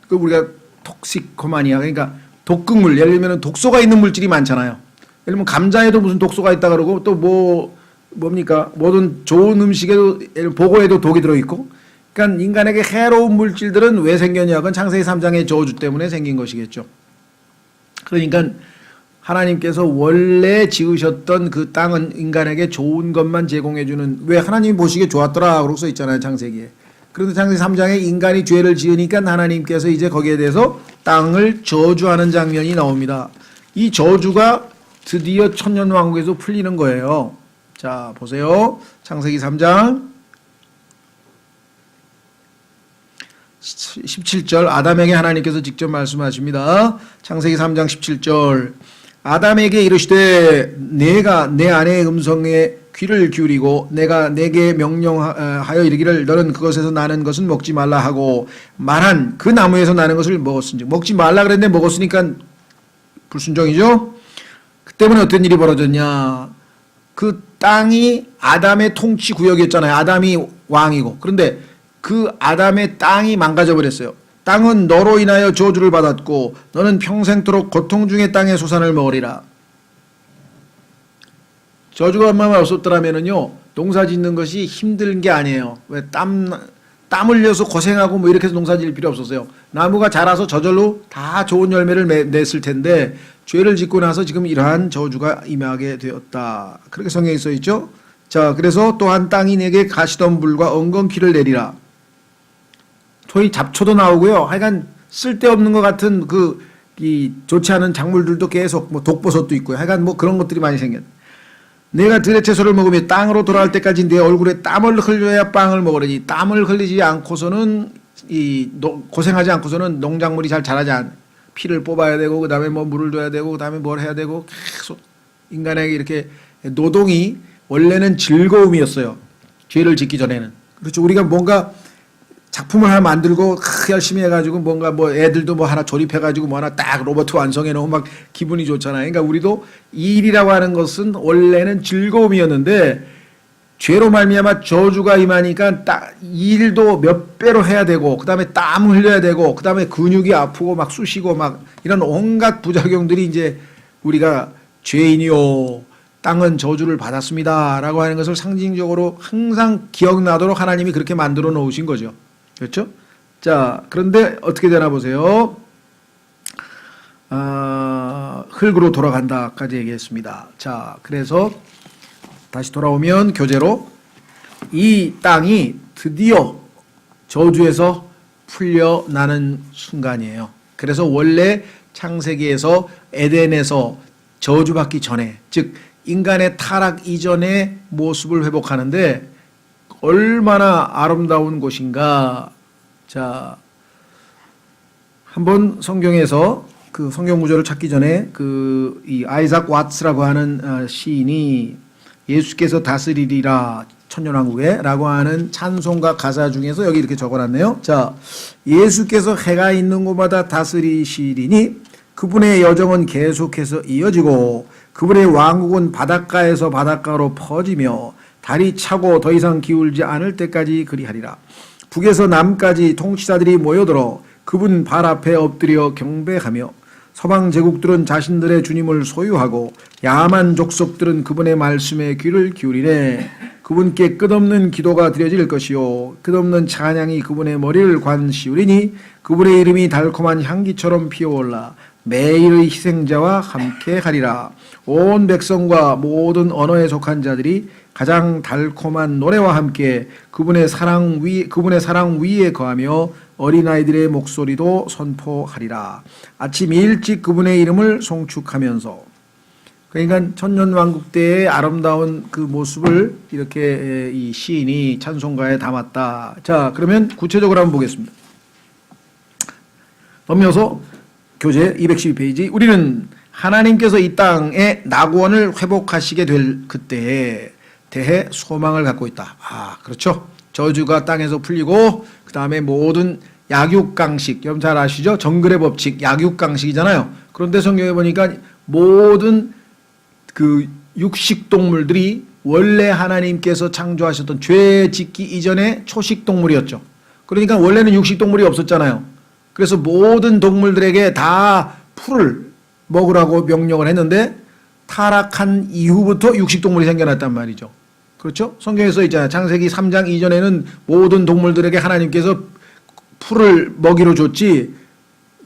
우리가 톡시코마니아, 그러니까 독극물, 예를 들면 독소가 있는 물질이 많잖아요. 예를 들면 감자에도 무슨 독소가 있다 그러고 또 뭡니까? 모든 좋은 음식에도 보고에도 독이 들어있고, 그러니까 인간에게 해로운 물질들은 왜 생겼냐? 그건 창세기 3장의 저주 때문에 생긴 것이겠죠. 그러니까 하나님께서 원래 지으셨던 그 땅은 인간에게 좋은 것만 제공해주는, 왜 하나님이 보시기에 좋았더라 그러고 써 있잖아요, 창세기에. 그런데 창세기 3장에 인간이 죄를 지으니까 하나님께서 이제 거기에 대해서 땅을 저주하는 장면이 나옵니다. 이 저주가 드디어 천년왕국에서 풀리는 거예요. 자, 보세요. 창세기 3장 17절 아담에게 하나님께서 직접 말씀하십니다. 창세기 3장 17절 아담에게 이르시되 내가 내 아내의 음성에 귀를 기울이고 내가 내게 명령하여 이르기를 너는 그것에서 나는 것은 먹지 말라 하고 말한 그 나무에서 나는 것을 먹었은지 먹지 말라 그랬는데 먹었으니까 불순종이죠. 그 때문에 어떤 일이 벌어졌냐. 그 땅이 아담의 통치 구역이었잖아요. 아담이 왕이고. 그런데 그 아담의 땅이 망가져 버렸어요. 땅은 너로 인하여 저주를 받았고 너는 평생토록 고통 중에 땅의 소산을 먹으리라. 저주가 얼마나 없었더라면은요 농사 짓는 것이 힘든 게 아니에요. 왜 땀 흘려서 고생하고 뭐 이렇게 해서 농사 지을 필요 없었어요. 나무가 자라서 저절로 다 좋은 열매를 냈을 텐데 죄를 짓고 나서 지금 이러한 저주가 임하게 되었다. 그렇게 성경에 써 있죠. 자, 그래서 또한 땅이 내게 가시덤불과 엉겅퀴를 내리라. 소위 잡초도 나오고요. 하여간 쓸데없는 것 같은 이 좋지 않은 작물들도 계속 뭐 독버섯도 있고요. 하여간 뭐 그런 것들이 많이 생겼. 내가 들의 채소를 먹으며 땅으로 돌아올 때까지 내 얼굴에 땀을 흘려야 빵을 먹으려니 땀을 흘리지 않고서는 고생하지 않고서는 농작물이 잘 자라지 않아. 피를 뽑아야 되고 그다음에 뭐 물을 줘야 되고 그다음에 뭘 해야 되고 계속 인간에게 이렇게 노동이 원래는 즐거움이었어요. 죄를 짓기 전에는. 그렇죠. 우리가 뭔가 작품을 하나 만들고 열심히 해가지고 뭔가 뭐 애들도 뭐 하나 조립해가지고 뭐 하나 딱 로봇 완성해 놓으면 막 기분이 좋잖아요. 그러니까 우리도 이 일이라고 하는 것은 원래는 즐거움이었는데 죄로 말미암아 저주가 임하니까 딱 일도 몇 배로 해야 되고 그다음에 땀 흘려야 되고 그다음에 근육이 아프고 막 쑤시고 막 이런 온갖 부작용들이 이제 우리가 죄인이요 땅은 저주를 받았습니다라고 하는 것을 상징적으로 항상 기억나도록 하나님이 그렇게 만들어 놓으신 거죠. 그렇죠? 자, 그런데 어떻게 되나 보세요. 흙으로 돌아간다까지 얘기했습니다. 자, 그래서 다시 돌아오면 교재로 이 땅이 드디어 저주에서 풀려나는 순간이에요. 그래서 원래 창세기에서 에덴에서 저주받기 전에, 즉 인간의 타락 이전의 모습을 회복하는데 얼마나 아름다운 곳인가. 자, 한번 성경에서 그 성경 구절을 찾기 전에 이 아이작 왓츠라고 하는 시인이 예수께서 다스리리라 천년왕국에 라고 하는 찬송가 가사 중에서 여기 이렇게 적어놨네요. 자, 예수께서 해가 있는 곳마다 다스리시리니 그분의 여정은 계속해서 이어지고 그분의 왕국은 바닷가에서 바닷가로 퍼지며 달이 차고 더 이상 기울지 않을 때까지 그리하리라. 북에서 남까지 통치자들이 모여들어 그분 발 앞에 엎드려 경배하며 서방 제국들은 자신들의 주님을 소유하고 야만 족속들은 그분의 말씀에 귀를 기울이네. 그분께 끝없는 기도가 드려질 것이요 끝없는 찬양이 그분의 머리를 관시우리니 그분의 이름이 달콤한 향기처럼 피어올라 매일의 희생자와 함께 하리라. 온 백성과 모든 언어에 속한 자들이 가장 달콤한 노래와 함께 그분의 사랑 위에 거하며 어린아이들의 목소리도 선포하리라. 아침 일찍 그분의 이름을 송축하면서. 그러니까 천년왕국 때의 아름다운 그 모습을 이렇게 이 시인이 찬송가에 담았다. 자, 그러면 구체적으로 한번 보겠습니다. 넘겨서 교재 212페이지. 우리는 하나님께서 이 땅의 낙원을 회복하시게 될 그때에 대해 소망을 갖고 있다. 아, 그렇죠. 저주가 땅에서 풀리고 그 다음에 모든 약육강식, 여러분 잘 아시죠? 정글의 법칙, 약육강식이잖아요. 그런데 성경에 보니까 모든 그 육식동물들이 원래 하나님께서 창조하셨던 죄 짓기 이전에 초식동물이었죠. 그러니까 원래는 육식동물이 없었잖아요. 그래서 모든 동물들에게 다 풀을 먹으라고 명령을 했는데 타락한 이후부터 육식동물이 생겨났단 말이죠. 그렇죠? 성경에 써 있잖아요. 창세기 3장 이전에는 모든 동물들에게 하나님께서 풀을 먹이로 줬지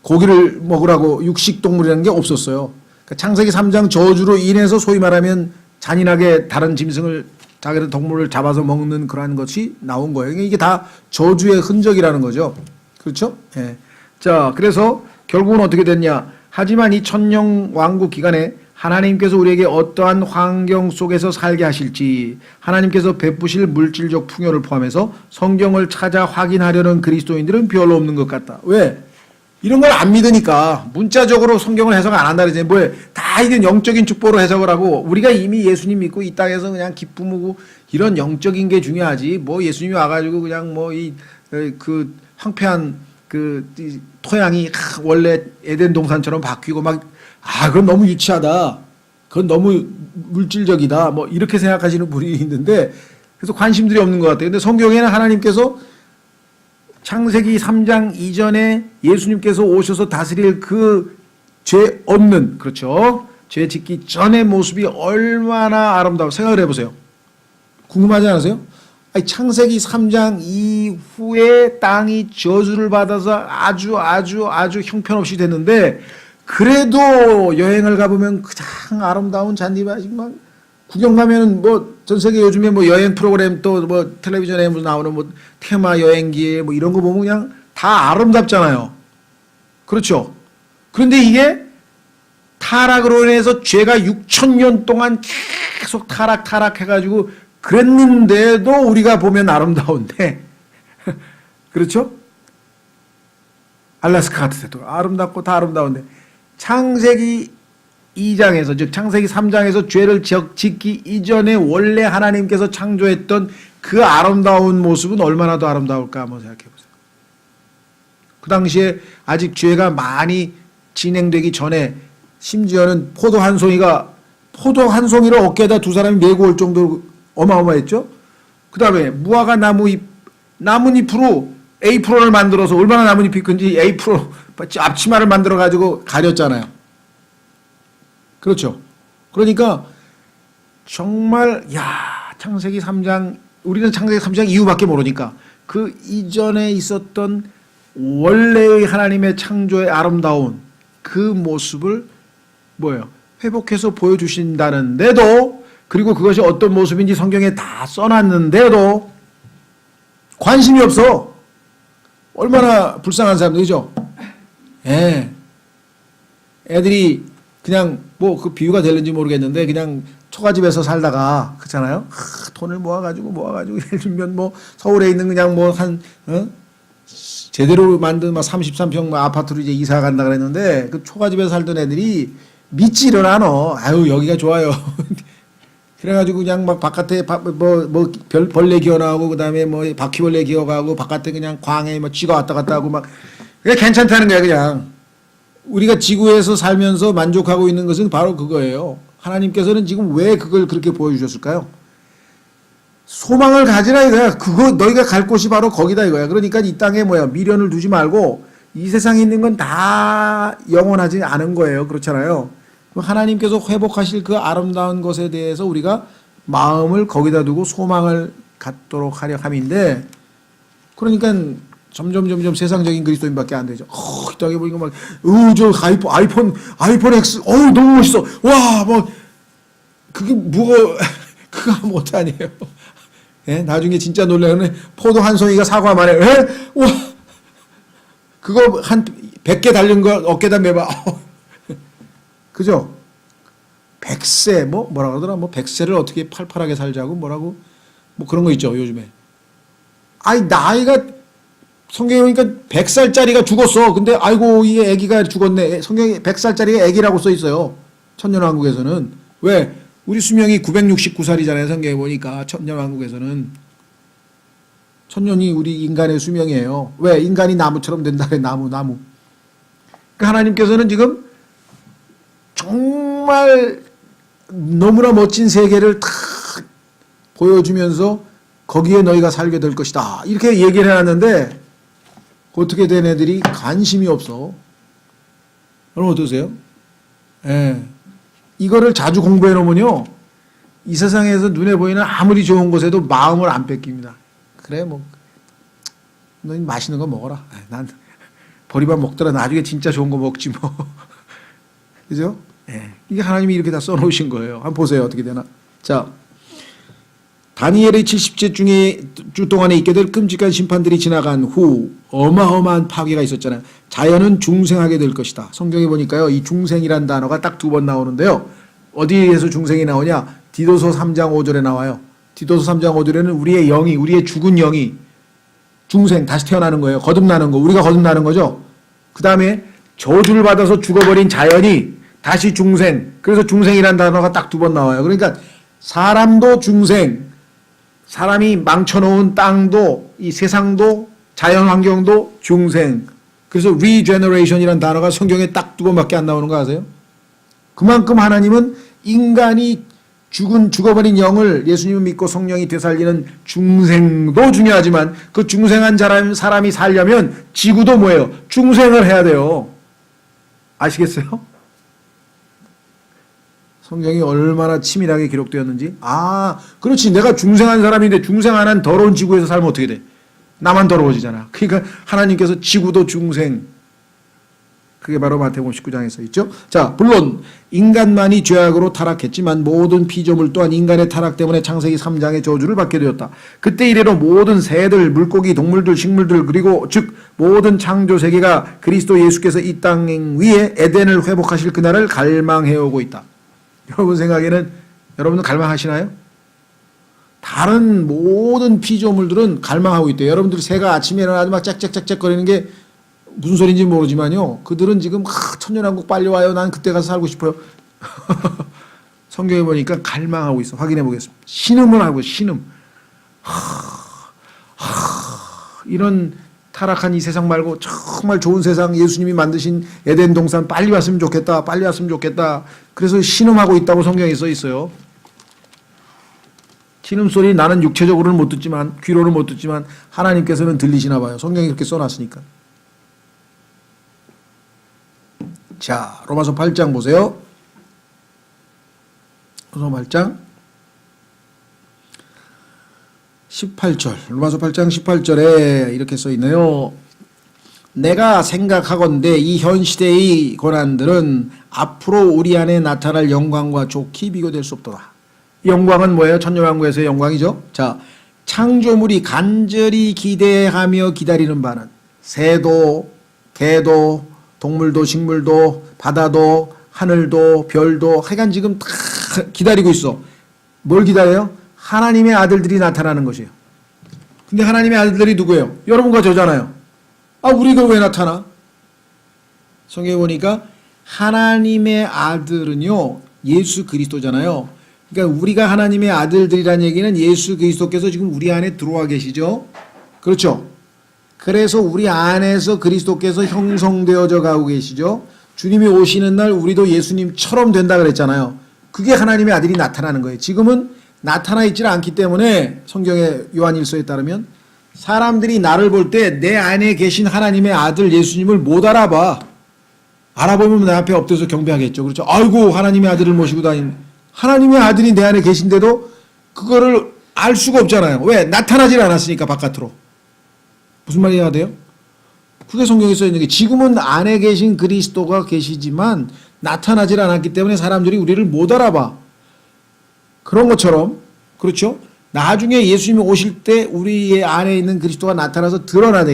고기를 먹으라고 육식동물이라는 게 없었어요. 그러니까 창세기 3장 저주로 인해서 소위 말하면 잔인하게 다른 짐승을 자기들 동물을 잡아서 먹는 그러한 것이 나온 거예요. 그러니까 이게 다 저주의 흔적이라는 거죠. 그렇죠? 예. 자, 그래서 결국은 어떻게 됐냐? 하지만 이 천년 왕국 기간에 하나님께서 우리에게 어떠한 환경 속에서 살게 하실지, 하나님께서 베푸실 물질적 풍요를 포함해서 성경을 찾아 확인하려는 그리스도인들은 별로 없는 것 같다. 왜? 이런 걸 안 믿으니까 문자적으로 성경을 해석 안 한다 그러지. 뭐 다 이런 영적인 축복으로 해석을 하고, 우리가 이미 예수님 믿고 이 땅에서 그냥 기쁨이고 이런 영적인 게 중요하지. 뭐 예수님이 와가지고 그냥 뭐 그 황폐한 이 토양이 원래 에덴 동산처럼 바뀌고 그건 너무 유치하다. 그건 너무 물질적이다. 뭐 이렇게 생각하시는 분이 있는데, 그래서 관심들이 없는 것 같아요. 근데 성경에는 하나님께서 창세기 3장 이전에 예수님께서 오셔서 다스릴 그 죄 없는, 그렇죠, 죄 짓기 전의 모습이 얼마나 아름다워. 생각을 해보세요. 궁금하지 않으세요? 아니, 창세기 3장 이후에 땅이 저주를 받아서 아주 형편없이 됐는데, 그래도 여행을 가보면 가장 아름다운 잔디밭이 막 구경 가면은 뭐 전 세계 요즘에 뭐 여행 프로그램 또 뭐 텔레비전에 나오는 뭐 테마 여행기 뭐 이런 거 보면 그냥 다 아름답잖아요. 그렇죠? 그런데 이게 타락으로 인해서 죄가 6,000년 동안 계속 타락해가지고 그랬는데도 우리가 보면 아름다운데 그렇죠? 알라스카 같은 데도 아름답고 다 아름다운데, 창세기 2장에서, 즉 창세기 3장에서 죄를 짓기 이전에 원래 하나님께서 창조했던 그 아름다운 모습은 얼마나 더 아름다울까 한번 생각해 보세요. 그 당시에 아직 죄가 많이 진행되기 전에 심지어는 포도 한 송이를 어깨에다 두 사람이 메고 올 정도로 어마어마했죠. 그 다음에 무화과 나뭇잎으로 에이프론을 만들어서, 얼마나 나뭇잎이 큰지 에이프론 앞치마를 만들어 가지고 가렸잖아요. 그렇죠. 그러니까 정말 창세기 3장, 우리는 창세기 3장 이후밖에 모르니까 그 이전에 있었던 원래의 하나님의 창조의 아름다운 그 모습을 회복해서 보여주신다는데도, 그리고 그것이 어떤 모습인지 성경에 다 써놨는데도 관심이 없어. 얼마나 불쌍한 사람들이죠. 애들이 그냥 뭐 그 비유가 될는지 모르겠는데 그냥 초가집에서 살다가, 그렇잖아요. 돈을 모아가지고 예를 들면 뭐 서울에 있는 그냥 뭐 제대로 만든 33평 아파트로 이제 이사 간다 그랬는데, 그 초가집에서 살던 애들이 믿지를 않아. 아유 여기가 좋아요. 그래가지고 그냥 막 바깥에 벌레 기어나오고, 그 다음에 뭐 바퀴벌레 기어가고, 바깥에 그냥 광에 뭐 쥐가 왔다 갔다 하고 막, 그게 괜찮다는 거야 그냥. 우리가 지구에서 살면서 만족하고 있는 것은 바로 그거예요. 하나님께서는 지금 왜 그걸 그렇게 보여주셨을까요? 소망을 가지라 이거야. 그거 너희가 갈 곳이 바로 거기다 이거야. 그러니까 이 땅에 미련을 두지 말고, 이 세상에 있는 건 다 영원하지 않은 거예요. 그렇잖아요. 하나님께서 회복하실 그 아름다운 것에 대해서 우리가 마음을 거기다 두고 소망을 갖도록 하려 함인데, 그러니까 점점 세상적인 그리스도인밖에 안 되죠. 이 땅에 보니까 막, 저 아이폰 X, 너무 멋있어. 와, 그게 그거 아무것도 아니에요. 나중에 진짜 놀라는 포도 한 송이가 사과만 해. 와, 그거 한 100개 달린 거 어깨다 매봐. 그죠? 100세, 뭐라 그러더라? 100세를 어떻게 팔팔하게 살자고 뭐라고? 그런 거 있죠, 요즘에. 나이가, 성경에 보니까 100살짜리가 죽었어. 근데 아이고 이 애기가 죽었네. 성경에 100살짜리가 애기라고 써 있어요. 천년왕국에서는. 왜? 우리 수명이 969살이잖아요. 성경에 보니까 천년왕국에서는. 천년이 우리 인간의 수명이에요. 왜? 인간이 나무처럼 된다 그래. 나무. 그러니까 하나님께서는 지금 정말 너무나 멋진 세계를 탁 보여주면서 거기에 너희가 살게 될 것이다. 이렇게 얘기를 해놨는데 어떻게 된 애들이 관심이 없어. 여러분 어떠세요? 이거를 자주 공부해 놓으면요, 이 세상에서 눈에 보이는 아무리 좋은 곳에도 마음을 안 뺏깁니다. 그래 너희 맛있는 거 먹어라. 난 보리밥 먹더라. 나중에 진짜 좋은 거 먹지 뭐. 그죠? 이게 하나님이 이렇게 다 써놓으신 거예요. 한번 보세요. 어떻게 되나. 자, 다니엘의 70주 동안에 있게 될 끔찍한 심판들이 지나간 후 어마어마한 파괴가 있었잖아요. 자연은 중생하게 될 것이다. 성경에 보니까요, 이 중생이란 단어가 딱 2번 나오는데요. 어디에서 중생이 나오냐? 디도서 3장 5절에 나와요. 디도서 3장 5절에는 우리의 영이, 우리의 죽은 영이 중생, 다시 태어나는 거예요. 거듭나는 거. 우리가 거듭나는 거죠. 그 다음에 저주를 받아서 죽어버린 자연이 다시 중생. 그래서 중생이라는 단어가 딱 두 번 나와요. 그러니까 사람도 중생, 사람이 망쳐놓은 땅도, 이 세상도, 자연 환경도 중생. 그래서 regeneration이라는 단어가 성경에 딱 두 번밖에 안 나오는 거 아세요? 그만큼 하나님은 인간이 죽어버린 영을 예수님을 믿고 성령이 되살리는 중생도 중요하지만 그 중생한 사람이 살려면 지구도 뭐예요? 중생을 해야 돼요. 아시겠어요? 성경이 얼마나 치밀하게 기록되었는지. 아, 그렇지. 내가 중생한 사람인데 중생 안 한 더러운 지구에서 살면 어떻게 돼? 나만 더러워지잖아. 그러니까 하나님께서 지구도 중생. 그게 바로 마태복음 19장에 써 있죠. 자, 물론 인간만이 죄악으로 타락했지만 모든 피조물 또한 인간의 타락 때문에 창세기 3장의 저주를 받게 되었다. 그때 이래로 모든 새들, 물고기, 동물들, 식물들 그리고 즉 모든 창조 세계가 그리스도 예수께서 이 땅 위에 에덴을 회복하실 그날을 갈망해오고 있다. 여러분 생각에는 여러분은 갈망하시나요? 다른 모든 피조물들은 갈망하고 있대요. 여러분들 새가 아침에 일어나서 막 짹짹짹짹 거리는 게 무슨 소리인지 모르지만요. 그들은 지금 천년왕국 빨리 와요. 난 그때 가서 살고 싶어요. 성경에 보니까 갈망하고 있어. 확인해 보겠습니다. 신음을 하고 신음. 이런 타락한 이 세상 말고 정말 좋은 세상 예수님이 만드신 에덴 동산 빨리 왔으면 좋겠다. 빨리 왔으면 좋겠다. 그래서 신음하고 있다고 성경에 써 있어요. 신음소리 나는 육체적으로는 못 듣지만 귀로는 못 듣지만 하나님께서는 들리시나 봐요. 성경에 그렇게 써놨으니까. 자, 로마서 8장 보세요. 로마서 8장 18절. 로마서 8장 18절에 이렇게 써 있네요. 내가 생각하건대 이 현 시대의 고난들은 앞으로 우리 안에 나타날 영광과 좋게 비교될 수 없도다. 영광은 뭐예요? 천년왕국에서의 영광이죠. 자, 창조물이 간절히 기대하며 기다리는 바는 새도, 개도, 동물도, 식물도, 바다도, 하늘도, 별도, 하여간 지금 다 기다리고 있어. 뭘 기다려요? 하나님의 아들들이 나타나는 것이에요. 근데 하나님의 아들들이 누구예요? 여러분과 저잖아요. 아, 우리가 왜 나타나? 성경에 보니까 하나님의 아들은요, 예수 그리스도잖아요. 그러니까 우리가 하나님의 아들들이라는 얘기는 예수 그리스도께서 지금 우리 안에 들어와 계시죠? 그렇죠? 그래서 우리 안에서 그리스도께서 형성되어져 가고 계시죠? 주님이 오시는 날 우리도 예수님처럼 된다 그랬잖아요. 그게 하나님의 아들이 나타나는 거예요. 지금은 나타나 있지는 않기 때문에 성경의 요한일서에 따르면 사람들이 나를 볼 때 내 안에 계신 하나님의 아들 예수님을 못 알아봐. 알아보면 내 앞에 엎드려서 경배하겠죠. 그렇죠? 아이고 하나님의 아들을 모시고 다니는 하나님의 아들이 내 안에 계신데도 그거를 알 수가 없잖아요. 왜? 나타나질 않았으니까 바깥으로. 무슨 말이 해야 돼요? 그게 성경에 써 있는 게 지금은 안에 계신 그리스도가 계시지만 나타나질 않았기 때문에 사람들이 우리를 못 알아봐. 그런 것처럼 그렇죠? 나중에 예수님이 오실 때 우리의 안에 있는 그리스도가 나타나서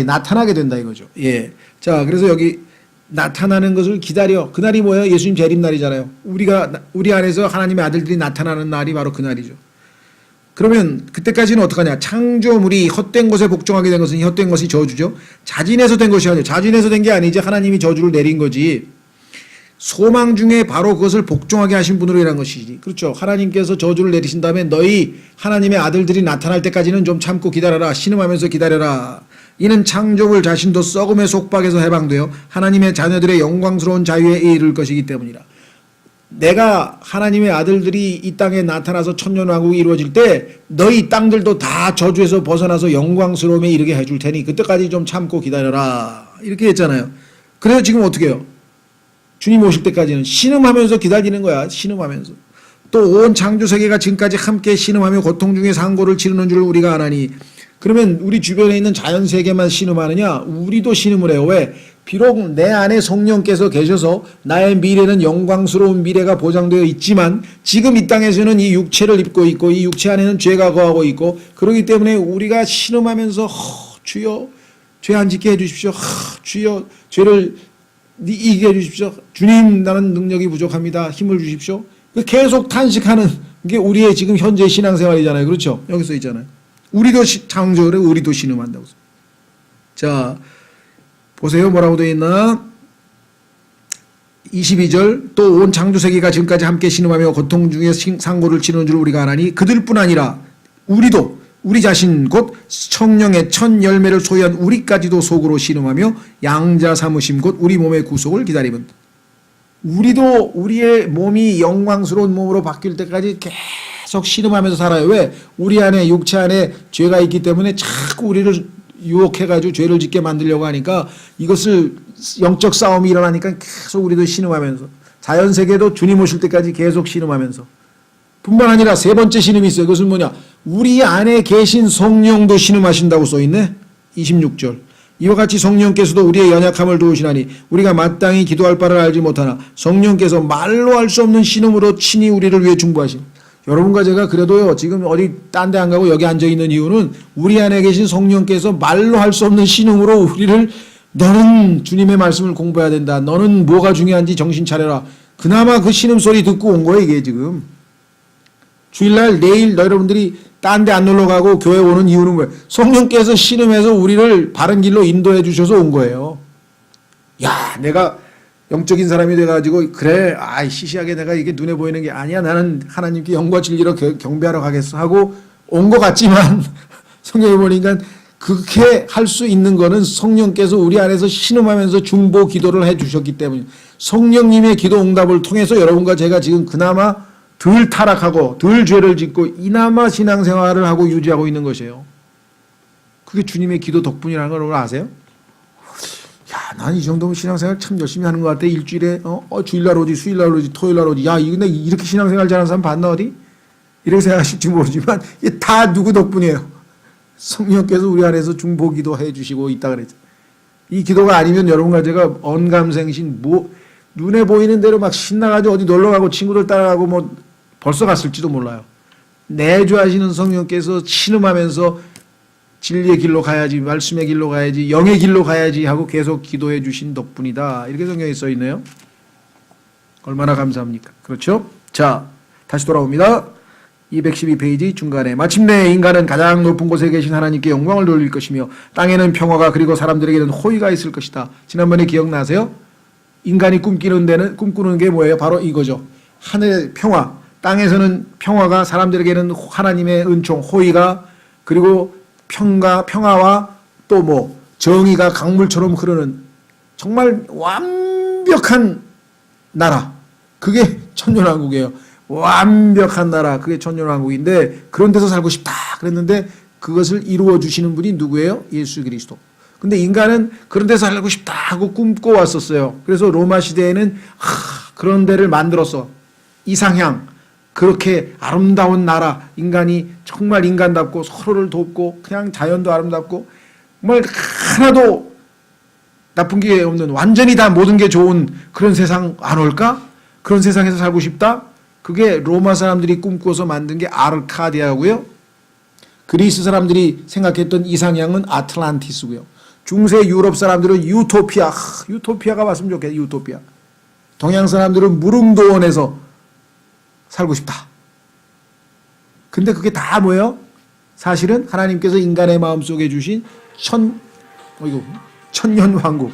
나타나게 된다 이거죠. 예. 자, 그래서 여기 나타나는 것을 기다려. 그날이 뭐예요? 예수님 재림날이잖아요. 우리 안에서 하나님의 아들들이 나타나는 날이 바로 그날이죠. 그러면 그때까지는 어떡하냐? 창조물이 헛된 것에 복종하게 된 것은 헛된 것이 저주죠. 자진해서 된 것이 아니에요. 자진해서 된 게 아니지 하나님이 저주를 내린 거지. 소망 중에 바로 그것을 복종하게 하신 분으로 일한 것이지. 그렇죠. 하나님께서 저주를 내리신 다음에 너희 하나님의 아들들이 나타날 때까지는 좀 참고 기다려라. 신음하면서 기다려라. 이는 창조물 자신도 썩음의 속박에서 해방되어 하나님의 자녀들의 영광스러운 자유에 이를 것이기 때문이라. 내가 하나님의 아들들이 이 땅에 나타나서 천년왕국이 이루어질 때 너희 땅들도 다 저주에서 벗어나서 영광스러움에 이르게 해줄 테니 그때까지 좀 참고 기다려라. 이렇게 했잖아요. 그래서 지금 어떻게 해요? 주님 오실 때까지는 신음하면서 기다리는 거야. 신음하면서. 또 온 창조세계가 지금까지 함께 신음하며 고통 중에 상고를 치르는 줄 우리가 아나니. 그러면 우리 주변에 있는 자연세계만 신음하느냐? 우리도 신음을 해요. 왜? 비록 내 안에 성령께서 계셔서 나의 미래는 영광스러운 미래가 보장되어 있지만 지금 이 땅에서는 이 육체를 입고 있고 이 육체 안에는 죄가 거하고 있고 그렇기 때문에 우리가 신음하면서 주여 죄 안 짓게 해주십시오. 주여 죄를 이기게 해주십시오. 주님 나는 능력이 부족합니다. 힘을 주십시오. 계속 탄식하는 게 우리의 지금 현재 신앙생활이잖아요. 그렇죠? 여기 써 있잖아요. 우리도 창조를 우리도 신음한다고. 자, 보세요. 뭐라고 되어 있나? 22절 또 온 창조세계가 지금까지 함께 신음하며 고통 중에 상고를 치르는 줄 우리가 아나니 그들뿐 아니라 우리도 우리 자신 곧 성령의 첫 열매를 소유한 우리까지도 속으로 신음하며 양자 삼으심 곧 우리 몸의 구속을 기다리면 우리도 우리의 몸이 영광스러운 몸으로 바뀔 때까지 계속 신음하면서 살아요. 왜? 우리 안에 육체 안에 죄가 있기 때문에 자꾸 우리를 유혹해가지고 죄를 짓게 만들려고 하니까 이것을 영적 싸움이 일어나니까 계속 우리도 신음하면서 자연세계도 주님 오실 때까지 계속 신음하면서 뿐만 아니라 세 번째 신음이 있어요. 그것은 뭐냐? 우리 안에 계신 성령도 신음하신다고 써있네. 26절 이와 같이 성령께서도 우리의 연약함을 도우시나니 우리가 마땅히 기도할 바를 알지 못하나 성령께서 말로 할 수 없는 신음으로 친히 우리를 위해 중보하심. 여러분과 제가 그래도요 지금 어디 딴 데 안 가고 여기 앉아있는 이유는 우리 안에 계신 성령께서 말로 할 수 없는 신음으로 우리를 너는 주님의 말씀을 공부해야 된다. 너는 뭐가 중요한지 정신 차려라. 그나마 그 신음소리 듣고 온 거예요 이게 지금. 주일날 내일 여러분들이 딴 데 안 놀러 가고 교회 오는 이유는 뭐예요? 성령께서 신음해서 우리를 바른 길로 인도해 주셔서 온 거예요. 야 내가 영적인 사람이 돼가지고 그래 시시하게 내가 이게 눈에 보이는 게 아니야. 나는 하나님께 영과 진리로 경배하러 가겠어 하고 온 것 같지만 성경에 보니까 그렇게 할 수 있는 거는 성령께서 우리 안에서 신음하면서 중보 기도를 해 주셨기 때문에 성령님의 기도 응답을 통해서 여러분과 제가 지금 그나마 덜 타락하고 덜 죄를 짓고 이나마 신앙생활을 하고 유지하고 있는 것이에요. 그게 주님의 기도 덕분이라는 걸 여러분 아세요? 야, 난 이 정도면 신앙생활 참 열심히 하는 것 같아. 일주일에 주일날 오지 수요일날 오지 토요일날 오지. 야 근데 이렇게 신앙생활 잘하는 사람 봤나 어디? 이렇게 생각하실지 모르지만 이게 다 누구 덕분이에요? 성령께서 우리 안에서 중보기도 해주시고 있다 그랬죠. 이 기도가 아니면 여러분과 제가 언감생신 눈에 보이는 대로 막 신나가지고 어디 놀러가고 친구들 따라가고 뭐 벌써 갔을지도 몰라요. 내주하시는 성령께서 신음하면서 진리의 길로 가야지, 말씀의 길로 가야지, 영의 길로 가야지 하고 계속 기도해 주신 덕분이다. 이렇게 성경에 써 있네요. 얼마나 감사합니까? 그렇죠? 자, 다시 돌아옵니다. 212페이지 중간에 마침내 인간은 가장 높은 곳에 계신 하나님께 영광을 돌릴 것이며 땅에는 평화가 그리고 사람들에게는 호의가 있을 것이다. 지난번에 기억나세요? 인간이 꿈꾸는 게 뭐예요? 바로 이거죠. 하늘의 평화, 땅에서는 평화가 사람들에게는 하나님의 은총, 호의가 그리고 평화와 또 뭐 정의가 강물처럼 흐르는 정말 완벽한 나라. 그게 천년왕국이에요. 완벽한 나라. 그게 천년왕국인데 그런 데서 살고 싶다 그랬는데 그것을 이루어 주시는 분이 누구예요? 예수 그리스도. 근데 인간은 그런 데서 살고 싶다 하고 꿈꿔 왔었어요. 그래서 로마 시대에는 그런 데를 만들어서 이상향 그렇게 아름다운 나라 인간이 정말 인간답고 서로를 돕고 그냥 자연도 아름답고 정말 하나도 나쁜 게 없는 완전히 다 모든 게 좋은 그런 세상 안 올까? 그런 세상에서 살고 싶다? 그게 로마 사람들이 꿈꿔서 만든 게 아르카디아고요. 그리스 사람들이 생각했던 이상향은 아틀란티스고요. 중세 유럽 사람들은 유토피아, 유토피아가 왔으면 좋겠다. 유토피아. 동양 사람들은 무릉도원에서 살고 싶다. 근데 그게 다 뭐예요? 사실은 하나님께서 인간의 마음속에 주신 천년왕국.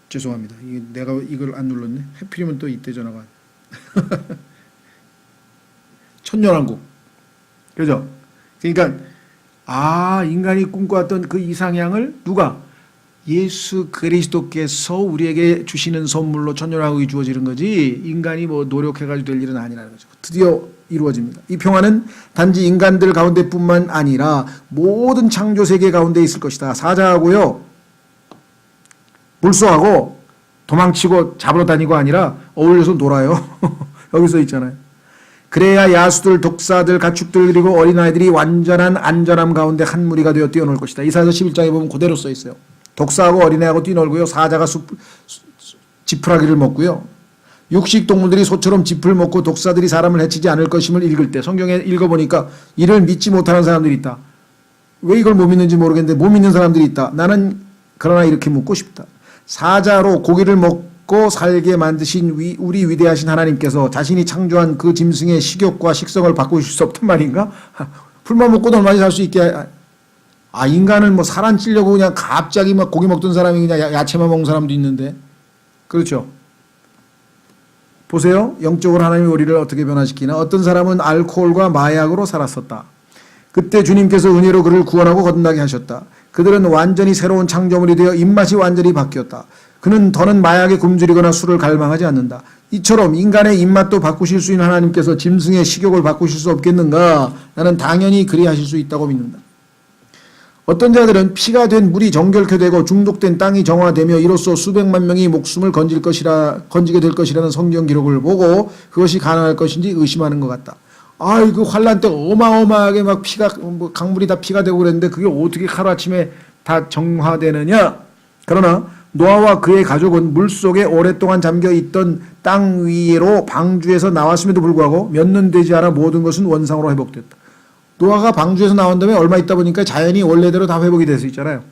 죄송합니다. 내가 이걸 안 눌렀네. 해필이면 또 이때 전화가. 천년왕국. 그죠? 그러니까 인간이 꿈꿔왔던 그 이상향을 누가? 예수 그리스도께서 우리에게 주시는 선물로 천년왕국이 주어지는 거지 인간이 뭐 노력해가지고 될 일은 아니라는 거죠. 드디어 이루어집니다. 이 평화는 단지 인간들 가운데뿐만 아니라 모든 창조세계 가운데 있을 것이다. 사자하고요. 물소하고 도망치고 잡으러 다니고 아니라 어울려서 놀아요. 여기서 있잖아요. 그래야 야수들, 독사들, 가축들 그리고 어린아이들이 완전한 안전함 가운데 한 무리가 되어 뛰어놀 것이다. 이사야서 11장에 보면 그대로 써 있어요. 독사하고 어린애하고 뛰놀고요. 사자가 지푸라기를 먹고요. 육식 동물들이 소처럼 짚을 먹고 독사들이 사람을 해치지 않을 것임을 읽을 때 성경에 읽어보니까 이를 믿지 못하는 사람들이 있다. 왜 이걸 못 믿는지 모르겠는데 못 믿는 사람들이 있다. 나는 그러나 이렇게 묻고 싶다. 사자로 고기를 먹고 살게 만드신 우리 위대하신 하나님께서 자신이 창조한 그 짐승의 식욕과 식성을 바꾸실 수 없단 말인가? 풀만 먹고도 얼마나 살 수 있게. 인간은 뭐 살 안 찌려고 그냥 갑자기 막 고기 먹던 사람이 그냥 야채만 먹는 사람도 있는데. 그렇죠? 보세요. 영적으로 하나님이 우리를 어떻게 변화시키나. 어떤 사람은 알코올과 마약으로 살았었다. 그때 주님께서 은혜로 그를 구원하고 거듭나게 하셨다. 그들은 완전히 새로운 창조물이 되어 입맛이 완전히 바뀌었다. 그는 더는 마약에 굶주리거나 술을 갈망하지 않는다. 이처럼 인간의 입맛도 바꾸실 수 있는 하나님께서 짐승의 식욕을 바꾸실 수 없겠는가? 나는 당연히 그리하실 수 있다고 믿는다. 어떤 자들은 피가 된 물이 정결케 되고 중독된 땅이 정화되며 이로써 수백만 명이 목숨을 건지게 될 것이라는 성경 기록을 보고 그것이 가능할 것인지 의심하는 것 같다. 그 환란 때 어마어마하게 막 피가 강물이 다 피가 되고 그랬는데 그게 어떻게 하루아침에 다 정화되느냐? 그러나 노아와 그의 가족은 물속에 오랫동안 잠겨있던 땅 위로 방주에서 나왔음에도 불구하고 몇 년 되지 않아 모든 것은 원상으로 회복됐다. 노아가 방주에서 나온 다음에 얼마 있다 보니까 자연이 원래대로 다 회복이 될 수 있잖아요.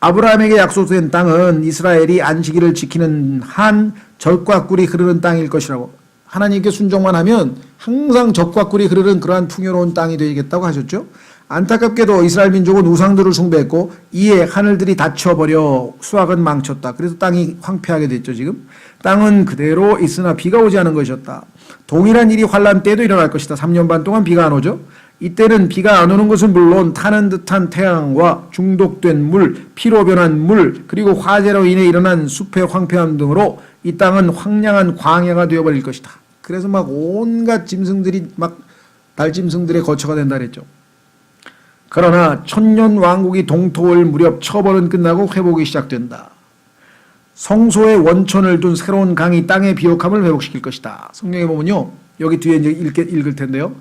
아브라함에게 약속된 땅은 이스라엘이 안식일을 지키는 한 젖과 꿀이 흐르는 땅일 것이라고. 하나님께 순종만 하면 항상 젖과 꿀이 흐르는 그러한 풍요로운 땅이 되겠다고 하셨죠. 안타깝게도 이스라엘 민족은 우상들을 숭배했고 이에 하늘들이 닫혀버려 수확은 망쳤다. 그래서 땅이 황폐하게 됐죠. 지금 땅은 그대로 있으나 비가 오지 않은 것이었다. 동일한 일이 환란 때도 일어날 것이다. 3년 반 동안 비가 안 오죠. 이때는 비가 안 오는 것은 물론 타는 듯한 태양과 중독된 물, 피로 변한 물, 그리고 화재로 인해 일어난 숲의 황폐함 등으로 이 땅은 황량한 광야가 되어버릴 것이다. 그래서 막 온갖 짐승들이 막 달짐승들의 거처가 된다 그랬죠. 그러나 천년 왕국이 동토할 무렵 처벌은 끝나고 회복이 시작된다. 성소의 원천을 둔 새로운 강이 땅의 비옥함을 회복시킬 것이다. 성경에 보면요. 여기 뒤에 이제 읽을 텐데요.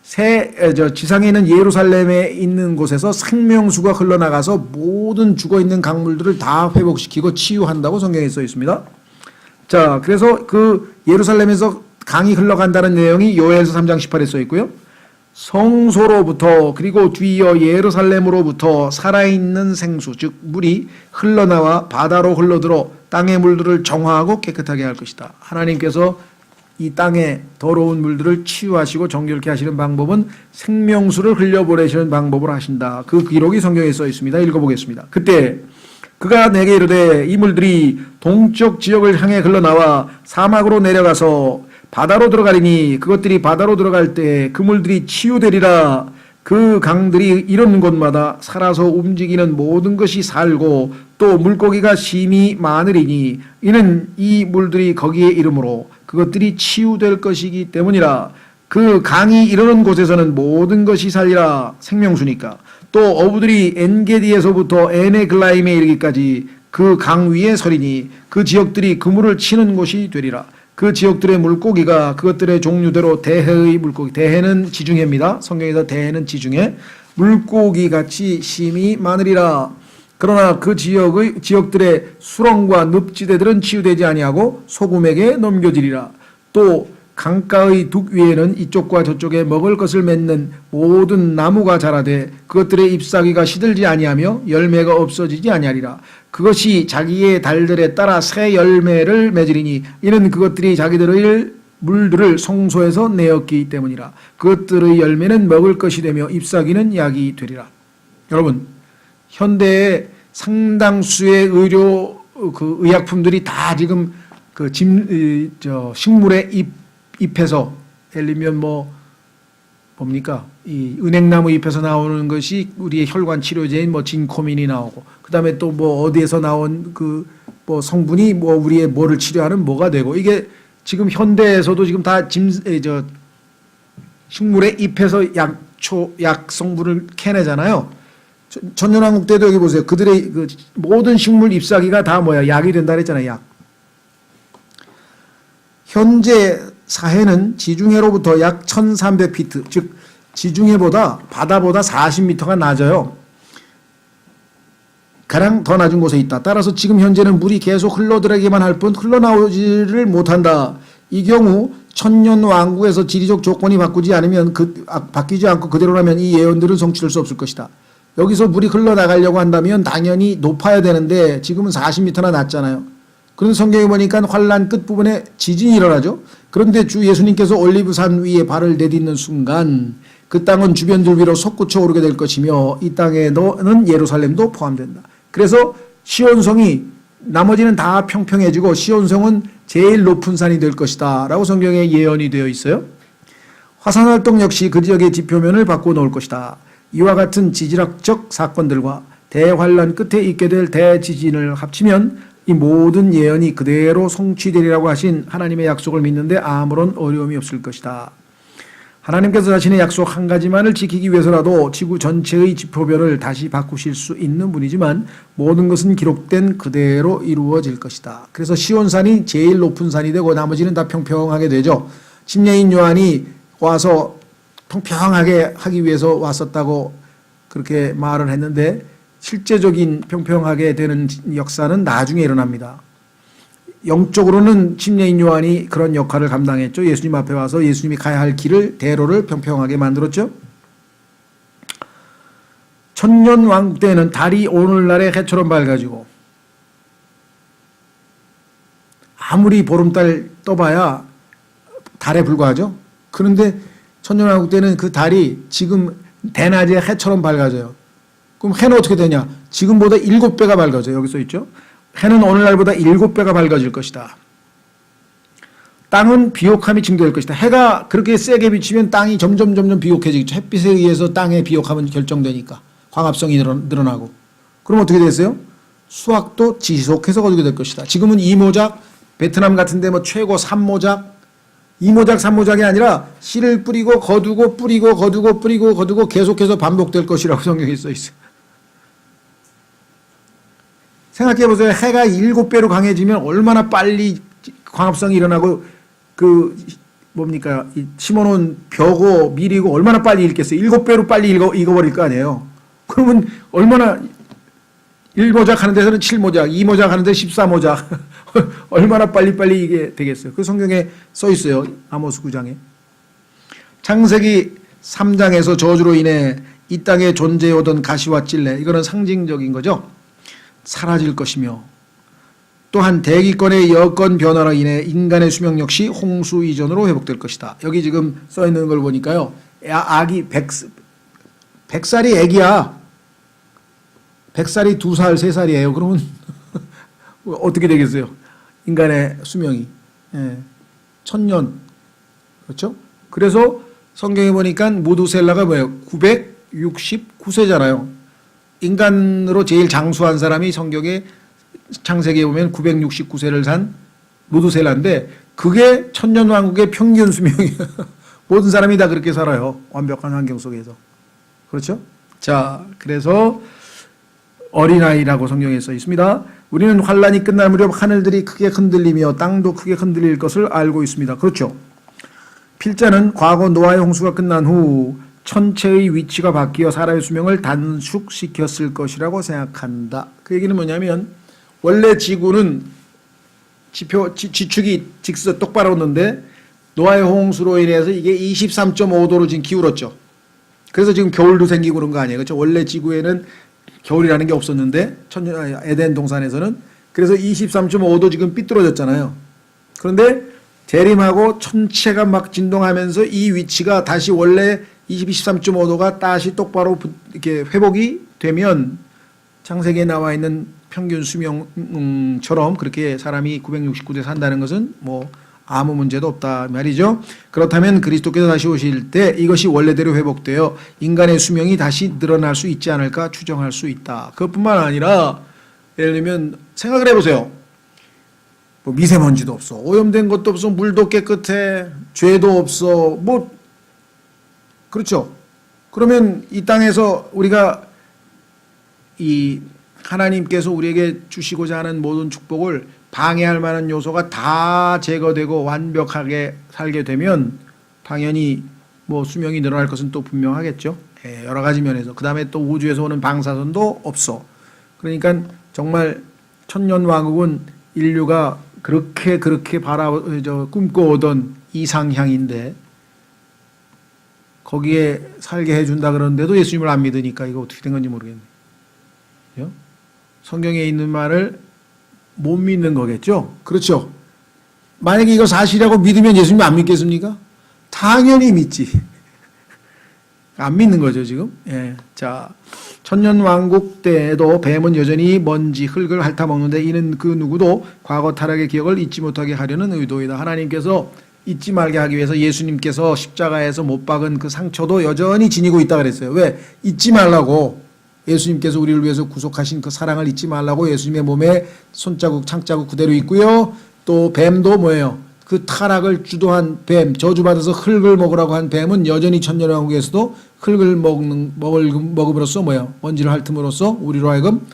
지상에 있는 예루살렘에 있는 곳에서 생명수가 흘러나가서 모든 죽어있는 강물들을 다 회복시키고 치유한다고 성경에 써 있습니다. 자, 그래서 그 예루살렘에서 강이 흘러간다는 내용이 요엘서 3장 18에 써 있고요. 성소로부터 그리고 뒤이어 예루살렘으로부터 살아있는 생수 즉 물이 흘러나와 바다로 흘러들어 땅의 물들을 정화하고 깨끗하게 할 것이다. 하나님께서 이 땅의 더러운 물들을 치유하시고 정결케 하시는 방법은 생명수를 흘려보내시는 방법으로 하신다. 그 기록이 성경에 써 있습니다. 읽어보겠습니다. 그때 그가 내게 이르되 이 물들이 동쪽 지역을 향해 흘러나와 사막으로 내려가서 바다로 들어가리니 그것들이 바다로 들어갈 때 그 물들이 치유되리라. 그 강들이 이런 곳마다 살아서 움직이는 모든 것이 살고 또 물고기가 심히 많으리니 이는 이 물들이 거기에 이르므로 그것들이 치유될 것이기 때문이라. 그 강이 이르는 곳에서는 모든 것이 살리라. 생명수니까. 또 어부들이 엔게디에서부터 에네글라임에 이르기까지 그 강 위에 서리니 그 지역들이 그 물을 치는 곳이 되리라. 그 지역들의 물고기가 그것들의 종류대로 대해의 물고기, 대해는 지중해입니다. 성경에서 대해는 지중해, 물고기같이 심히 많으리라. 그러나 그 지역들의 수렁과 늪지대들은 치유되지 아니하고 소금에게 넘겨지리라. 또 강가의 둑 위에는 이쪽과 저쪽에 먹을 것을 맺는 모든 나무가 자라되 그것들의 잎사귀가 시들지 아니하며 열매가 없어지지 아니하리라. 그것이 자기의 달들에 따라 새 열매를 맺으리니 이는 그것들이 자기들의 물들을 성소에서 내었기 때문이라. 그것들의 열매는 먹을 것이 되며 잎사귀는 약이 되리라. 여러분, 현대의 상당수의 의약품들이 다 지금 식물의 잎에서 예를 들면 뭡니까? 이 은행나무 잎에서 나오는 것이 우리의 혈관 치료제인 진코민이 나오고, 그 다음에 또 어디에서 나온 성분이 우리의 뭐를 치료하는 뭐가 되고, 이게 지금 현대에서도 지금 다 식물의 잎에서 약 성분을 캐내잖아요. 천년왕국 때도 여기 보세요. 그들의 모든 식물 잎사귀가 다 약이 된다 그랬잖아요. 약. 현재 사해는 지중해로부터 약 1300피트, 즉 지중해보다 바다보다 40m가 낮아요. 가장 더 낮은 곳에 있다. 따라서 지금 현재는 물이 계속 흘러들어가기만 할 뿐 흘러나오지를 못한다. 이 경우 천년왕국에서 지리적 조건이 바뀌지 않고 그대로라면 이 예언들은 성취될 수 없을 것이다. 여기서 물이 흘러나가려고 한다면 당연히 높아야 되는데 지금은 40m나 낮잖아요. 그런데 성경에 보니까 환란 끝부분에 지진이 일어나죠. 그런데 주 예수님께서 올리브산 위에 발을 내딛는 순간 그 땅은 주변들 위로 솟구쳐 오르게 될 것이며 이 땅에는 예루살렘도 포함된다. 그래서 시온성이 나머지는 다 평평해지고 시온성은 제일 높은 산이 될 것이다 라고 성경에 예언이 되어 있어요. 화산활동 역시 그 지역의 지표면을 바꾸어 놓을 것이다. 이와 같은 지질학적 사건들과 대환란 끝에 있게 될 대지진을 합치면 이 모든 예언이 그대로 성취되리라고 하신 하나님의 약속을 믿는데 아무런 어려움이 없을 것이다. 하나님께서 자신의 약속 한 가지만을 지키기 위해서라도 지구 전체의 지표별을 다시 바꾸실 수 있는 분이지만 모든 것은 기록된 그대로 이루어질 것이다. 그래서 시온산이 제일 높은 산이 되고 나머지는 다 평평하게 되죠. 침례인 요한이 와서 평평하게 하기 위해서 왔었다고 그렇게 말을 했는데 실제적인 평평하게 되는 역사는 나중에 일어납니다. 영적으로는 침례인 요한이 그런 역할을 감당했죠. 예수님 앞에 와서 예수님이 가야 할 길을 대로를 평평하게 만들었죠. 천년왕국 때에는 달이 오늘날의 해처럼 밝아지고 아무리 보름달 떠봐야 달에 불과하죠. 그런데 천년왕국 때는 그 달이 지금 대낮에 해처럼 밝아져요. 그럼 해는 어떻게 되냐? 지금보다 7배가 밝아져요. 여기 써 있죠. 해는 오늘날보다 7배가 밝아질 것이다. 땅은 비옥함이 증대될 것이다. 해가 그렇게 세게 비치면 땅이 점점 비옥해지겠죠. 햇빛에 의해서 땅의 비옥함은 결정되니까 광합성이 늘어나고. 그럼 어떻게 됐어요? 수확도 지속해서 거두게 될 것이다. 지금은 2모작, 베트남 같은 데 뭐 최고 3모작, 2모작, 3모작이 아니라 씨를 뿌리고 거두고 뿌리고 거두고 뿌리고 거두고 계속해서 반복될 것이라고 성경에 써 있어요. 생각해 보세요. 해가 7배로 강해지면 얼마나 빨리 광합성이 일어나고 그 뭡니까 심어놓은 벼고 밀이고 얼마나 빨리 익겠어요. 7배로 빨리 익어버릴 거 아니에요. 그러면 얼마나 1모작 하는 데서는 7모작, 2모작 하는 데 14모작 얼마나 빨리 이게 되겠어요. 그 성경에 써 있어요. 아모스 9장에. 창세기 3장에서 저주로 인해 이 땅에 존재해오던 가시와 찔레, 이거는 상징적인 거죠. 사라질 것이며 또한 대기권의 여건 변화로 인해 인간의 수명 역시 홍수 이전으로 회복될 것이다. 여기 지금 써 있는 걸 보니까요. 아기 100살이 애기야. 100살이 2살, 3살이에요. 그러면 어떻게 되겠어요? 인간의 수명이. 1000년. 그렇죠? 그래서 성경에 보니까 무두셀라가 뭐예요? 969세잖아요. 인간으로 제일 장수한 사람이 성경에 창세기에 보면 969세를 산 무두셀라인데 그게 천년왕국의 평균 수명이에요. 모든 사람이 다 그렇게 살아요. 완벽한 환경 속에서. 그렇죠? 자, 그래서 어린아이라고 성경에 써 있습니다. 우리는 환란이 끝날 무렵 하늘들이 크게 흔들리며 땅도 크게 흔들릴 것을 알고 있습니다. 그렇죠? 필자는 과거 노아의 홍수가 끝난 후 천체의 위치가 바뀌어 사람의 수명을 단축시켰을 것이라고 생각한다. 그 얘기는 뭐냐면 원래 지구는 지축이 똑바로 오는데 노아의 홍수로 인해서 이게 23.5도로 지금 기울었죠. 그래서 지금 겨울도 생기고 그런 거 아니에요. 그렇죠? 원래 지구에는 겨울이라는 게 없었는데 에덴 동산에서는 그래서 23.5도 지금 삐뚤어졌잖아요. 그런데 재림하고 천체가 막 진동하면서 이 위치가 다시 원래 23.5도가 다시 똑바로 이렇게 회복이 되면 창세기에 나와 있는 평균 수명처럼 그렇게 사람이 969세 산다는 것은 뭐 아무 문제도 없다 말이죠. 그렇다면 그리스도께서 다시 오실 때 이것이 원래대로 회복되어 인간의 수명이 다시 늘어날 수 있지 않을까 추정할 수 있다. 그것뿐만 아니라 예를 들면 생각을 해보세요. 뭐 미세먼지도 없어, 오염된 것도 없어, 물도 깨끗해, 죄도 없어, 뭐 그렇죠. 그러면 이 땅에서 우리가 이 하나님께서 우리에게 주시고자 하는 모든 축복을 방해할 만한 요소가 다 제거되고 완벽하게 살게 되면 당연히 뭐 수명이 늘어날 것은 또 분명하겠죠. 여러 가지 면에서. 그 다음에 또 우주에서 오는 방사선도 없어. 그러니까 정말 천년왕국은 인류가 그렇게 꿈꿔오던 이상향인데 거기에 살게 해준다 그러는데도 예수님을 안 믿으니까 이거 어떻게 된 건지 모르겠네요. 그죠? 성경에 있는 말을 못 믿는 거겠죠? 그렇죠? 만약에 이거 사실이라고 믿으면 예수님 안 믿겠습니까? 당연히 믿지. 안 믿는 거죠, 지금. 예. 자, 천년왕국 때에도 뱀은 여전히 먼지, 흙을 핥아먹는데 이는 그 누구도 과거 타락의 기억을 잊지 못하게 하려는 의도이다. 하나님께서 잊지 말게 하기 위해서 예수님께서 십자가에서 못 박은 그 상처도 여전히 지니고 있다 그랬어요. 왜? 잊지 말라고. 예수님께서 우리를 위해서 구속하신 그 사랑을 잊지 말라고 예수님의 몸에 손자국, 창자국 그대로 있고요. 또 뱀도 뭐예요? 그 타락을 주도한 뱀, 저주받아서 흙을 먹으라고 한 뱀은 여전히 천년왕국에서도 흙을 먹음으로써 뭐예요? 먼지를 핥음으로써 우리로 하여금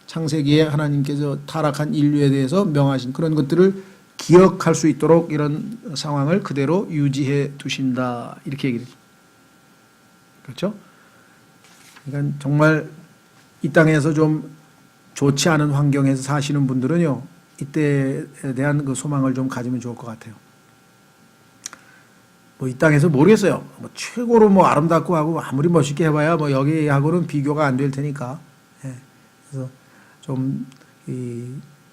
창세기에 하나님께서 타락한 인류에 대해서 명하신 그런 것들을 기억할 수 있도록 이런 상황을 그대로 유지해 두신다. 이렇게 얘기를 해요. 그렇죠? 그러니까 정말 이 땅에서 좀 좋지 않은 환경에서 사시는 분들은요, 이때에 대한 그 소망을 좀 가지면 좋을 것 같아요. 뭐 이 땅에서 모르겠어요. 뭐 최고로 뭐 아름답고 하고 아무리 멋있게 해봐야 뭐 여기하고는 비교가 안 될 테니까. 예. 그래서 좀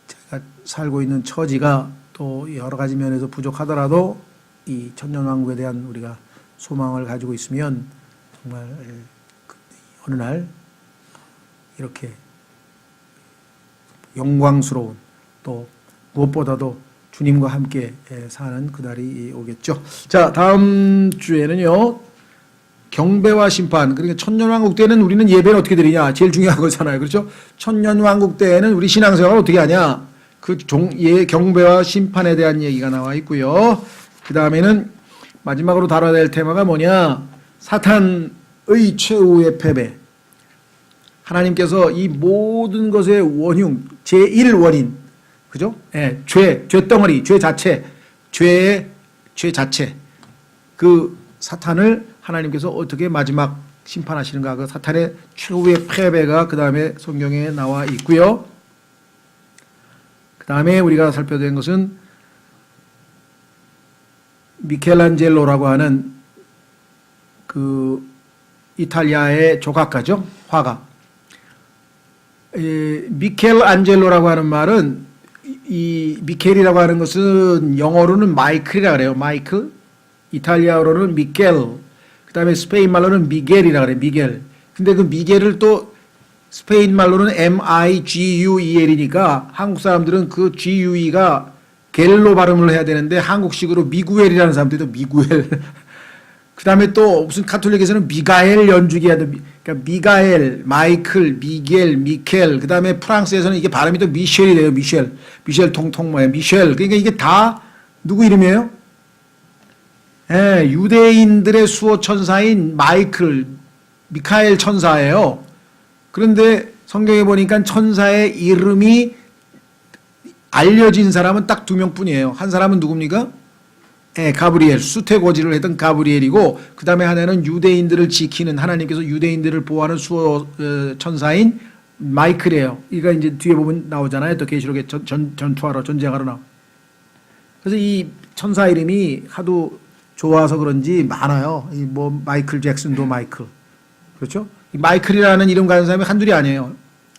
제가 살고 있는 처지가 또 여러 가지 면에서 부족하더라도 이 천년왕국에 대한 우리가 소망을 가지고 있으면 정말 어느 날 이렇게 영광스러운 또 무엇보다도 주님과 함께 사는 그날이 오겠죠. 자, 다음 주에는요, 경배와 심판. 그러니까 천년왕국 때는 우리는 예배를 어떻게 드리냐? 제일 중요한 거잖아요. 그렇죠? 천년왕국 때에는 우리 신앙생활을 어떻게 하냐? 그 경배와 심판에 대한 얘기가 나와 있고요. 그 다음에는 마지막으로 다뤄야 될 테마가 뭐냐? 사탄의 최후의 패배. 하나님께서 이 모든 것의 원흉, 제1원인, 그죠? 예, 죄덩어리, 죄 자체, 죄 자체. 그 사탄을 하나님께서 어떻게 마지막 심판하시는가. 그 사탄의 최후의 패배가 그 다음에 성경에 나와 있고요. 그 다음에 우리가 살펴야 되는 것은 미켈란젤로라고 하는 그 이탈리아의 조각가죠. 화가. 미켈안젤로라고 하는 말은 이 미켈이라고 하는 것은 영어로는 마이클이라 그래요. 마이클. 이탈리아어로는 미켈. 그 다음에 스페인 말로는 미겔이라 그래요. 미겔. 근데 그 미겔을 또 스페인 말로는 MIGUEL이니까 한국 사람들은 그 GUE가 겔로 발음을 해야 되는데 한국식으로 미구엘이라는 사람들도 미구엘. 그 다음에 또 무슨 카톨릭에서는 미가엘 연주기 해야 돼. 그러니까 미가엘, 마이클, 미겔, 미켈. 그 다음에 프랑스에서는 이게 발음이 또 미셸이 돼요. 미셸 통통 뭐야. 미셸. 그러니까 이게 다 누구 이름이에요? 예, 유대인들의 수호 천사인 마이클, 미카엘 천사예요. 그런데 성경에 보니까 천사의 이름이 알려진 사람은 딱 2명뿐이에요. 한 사람은 누굽니까? 예, 가브리엘, 수태고지를 했던 가브리엘이고, 그 다음에 하나는 유대인들을 지키는, 하나님께서 유대인들을 보호하는 수호 천사인 마이클이에요. 이가 이제 뒤에 보면 나오잖아요. 또 계시록에 전투하러, 전쟁하러 나와. 그래서 이 천사 이름이 하도 좋아서 그런지 많아요. 뭐 마이클 잭슨도 마이클. 그렇죠? 이 마이클이라는 이름 가진 사람이 한둘이 아니에요.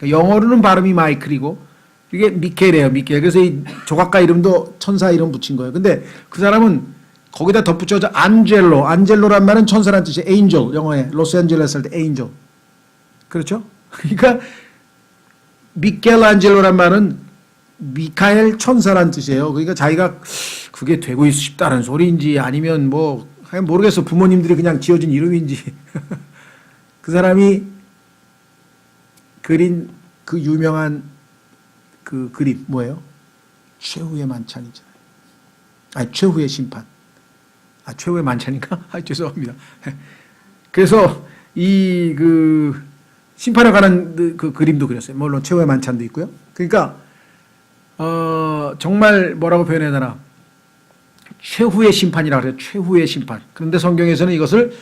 영어로는 발음이 마이클이고, 이게 미켈이에요, 미켈. 그래서 이 조각가 이름도 천사 이름 붙인 거예요. 근데 그 사람은 거기다 덧붙여서 안젤로. 안젤로란 말은 천사란 뜻이에요. 에인절. 영어에 로스앤젤레스 할 때 에인절. 그렇죠? 그러니까 미켈안젤로란 말은 미카엘 천사란 뜻이에요. 그러니까 자기가 그게 되고 싶다는 소리인지 아니면 뭐 모르겠어. 부모님들이 그냥 지어준 이름인지. 그 사람이 그린 그 유명한 그 그림 뭐예요? 최후의 만찬이잖아요. 아니 최후의 심판. 최후의 만찬인가? 죄송합니다. 그래서 이 그 심판에 관한 그 그림도 그렸어요. 물론 최후의 만찬도 있고요. 그러니까 정말 뭐라고 표현해야 되나? 최후의 심판이라고 그래요. 최후의 심판. 그런데 성경에서는 이것을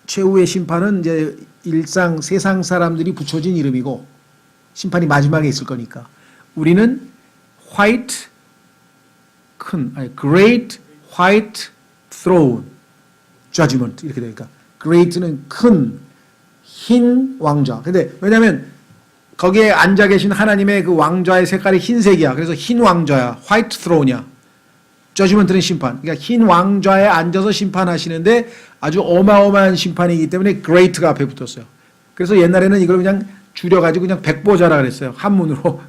최후의 심판은 이제 일상 세상 사람들이 붙여진 이름이고 심판이 마지막에 있을 거니까. 우리는 Great White Throne Judgment 이렇게 되니까 great는 큰, 흰 왕좌. 근데 왜냐하면 거기에 앉아 계신 하나님의 그 왕좌의 색깔이 흰색이야. 그래서 흰 왕좌야. 화이트 스론이야. 저지먼트는 심판. 그러니까 흰 왕좌에 앉아서 심판하시는데 아주 어마어마한 심판이기 때문에 great가 앞에 붙었어요. 그래서 옛날에는 이걸 그냥 줄여가지고 그냥 백보자라 그랬어요. 한문으로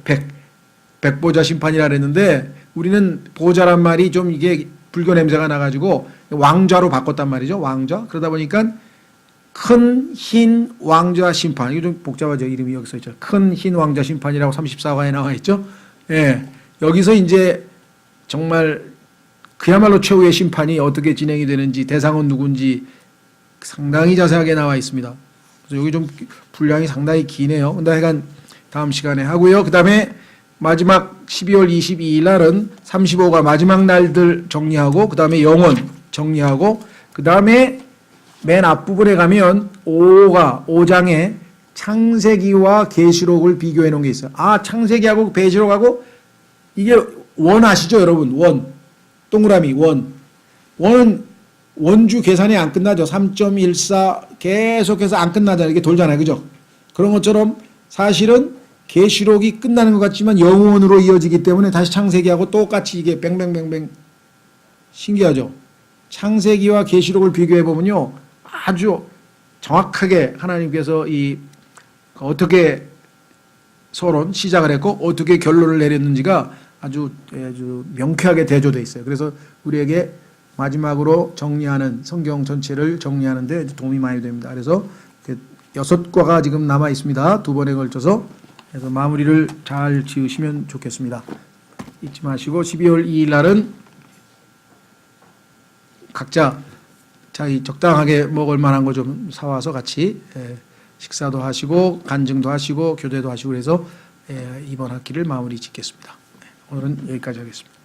백보자 심판이라 그랬는데 우리는 보자란 말이 좀 이게 불교 냄새가 나가지고 왕좌로 바꿨단 말이죠. 왕좌. 그러다 보니까 큰 흰 왕좌 심판. 이거 좀 복잡하죠. 이름이 여기서 있죠. 큰 흰 왕좌 심판이라고 34화에 나와 있죠. 예. 여기서 이제 정말 그야말로 최후의 심판이 어떻게 진행이 되는지 대상은 누군지 상당히 자세하게 나와 있습니다. 그래서 여기 좀 분량이 상당히 기네요. 근데 하여간 다음 시간에 하고요. 그 다음에 마지막 12월 22일 날은 35가 마지막 날들 정리하고 그 다음에 영원 정리하고 그 다음에 맨 앞부분에 가면 5장에 창세기와 계시록을 비교해 놓은 게 있어요. 아, 창세기하고 계시록하고 이게 원 아시죠, 여러분? 원. 동그라미 원. 원은 원주 계산이 안 끝나죠. 3.14 계속해서 안 끝나잖아요. 이게 돌잖아요. 그죠? 그런 것처럼 사실은 계시록이 끝나는 것 같지만 영원으로 이어지기 때문에 다시 창세기하고 똑같이 이게 뱅뱅뱅뱅 신기하죠? 창세기와 계시록을 비교해 보면요. 아주 정확하게 하나님께서 이 어떻게 서론 시작을 했고 어떻게 결론을 내렸는지가 아주 명쾌하게 대조되어 있어요. 그래서 우리에게 마지막으로 정리하는 성경 전체를 정리하는 데 도움이 많이 됩니다. 그래서 6과가 지금 남아 있습니다. 2번에 걸쳐서. 그래서 마무리를 잘 지으시면 좋겠습니다. 잊지 마시고 12월 2일 날은 각자 자기 적당하게 먹을 만한 거 좀 사와서 같이 식사도 하시고 간증도 하시고 교대도 하시고 그래서 이번 학기를 마무리 짓겠습니다. 오늘은 여기까지 하겠습니다.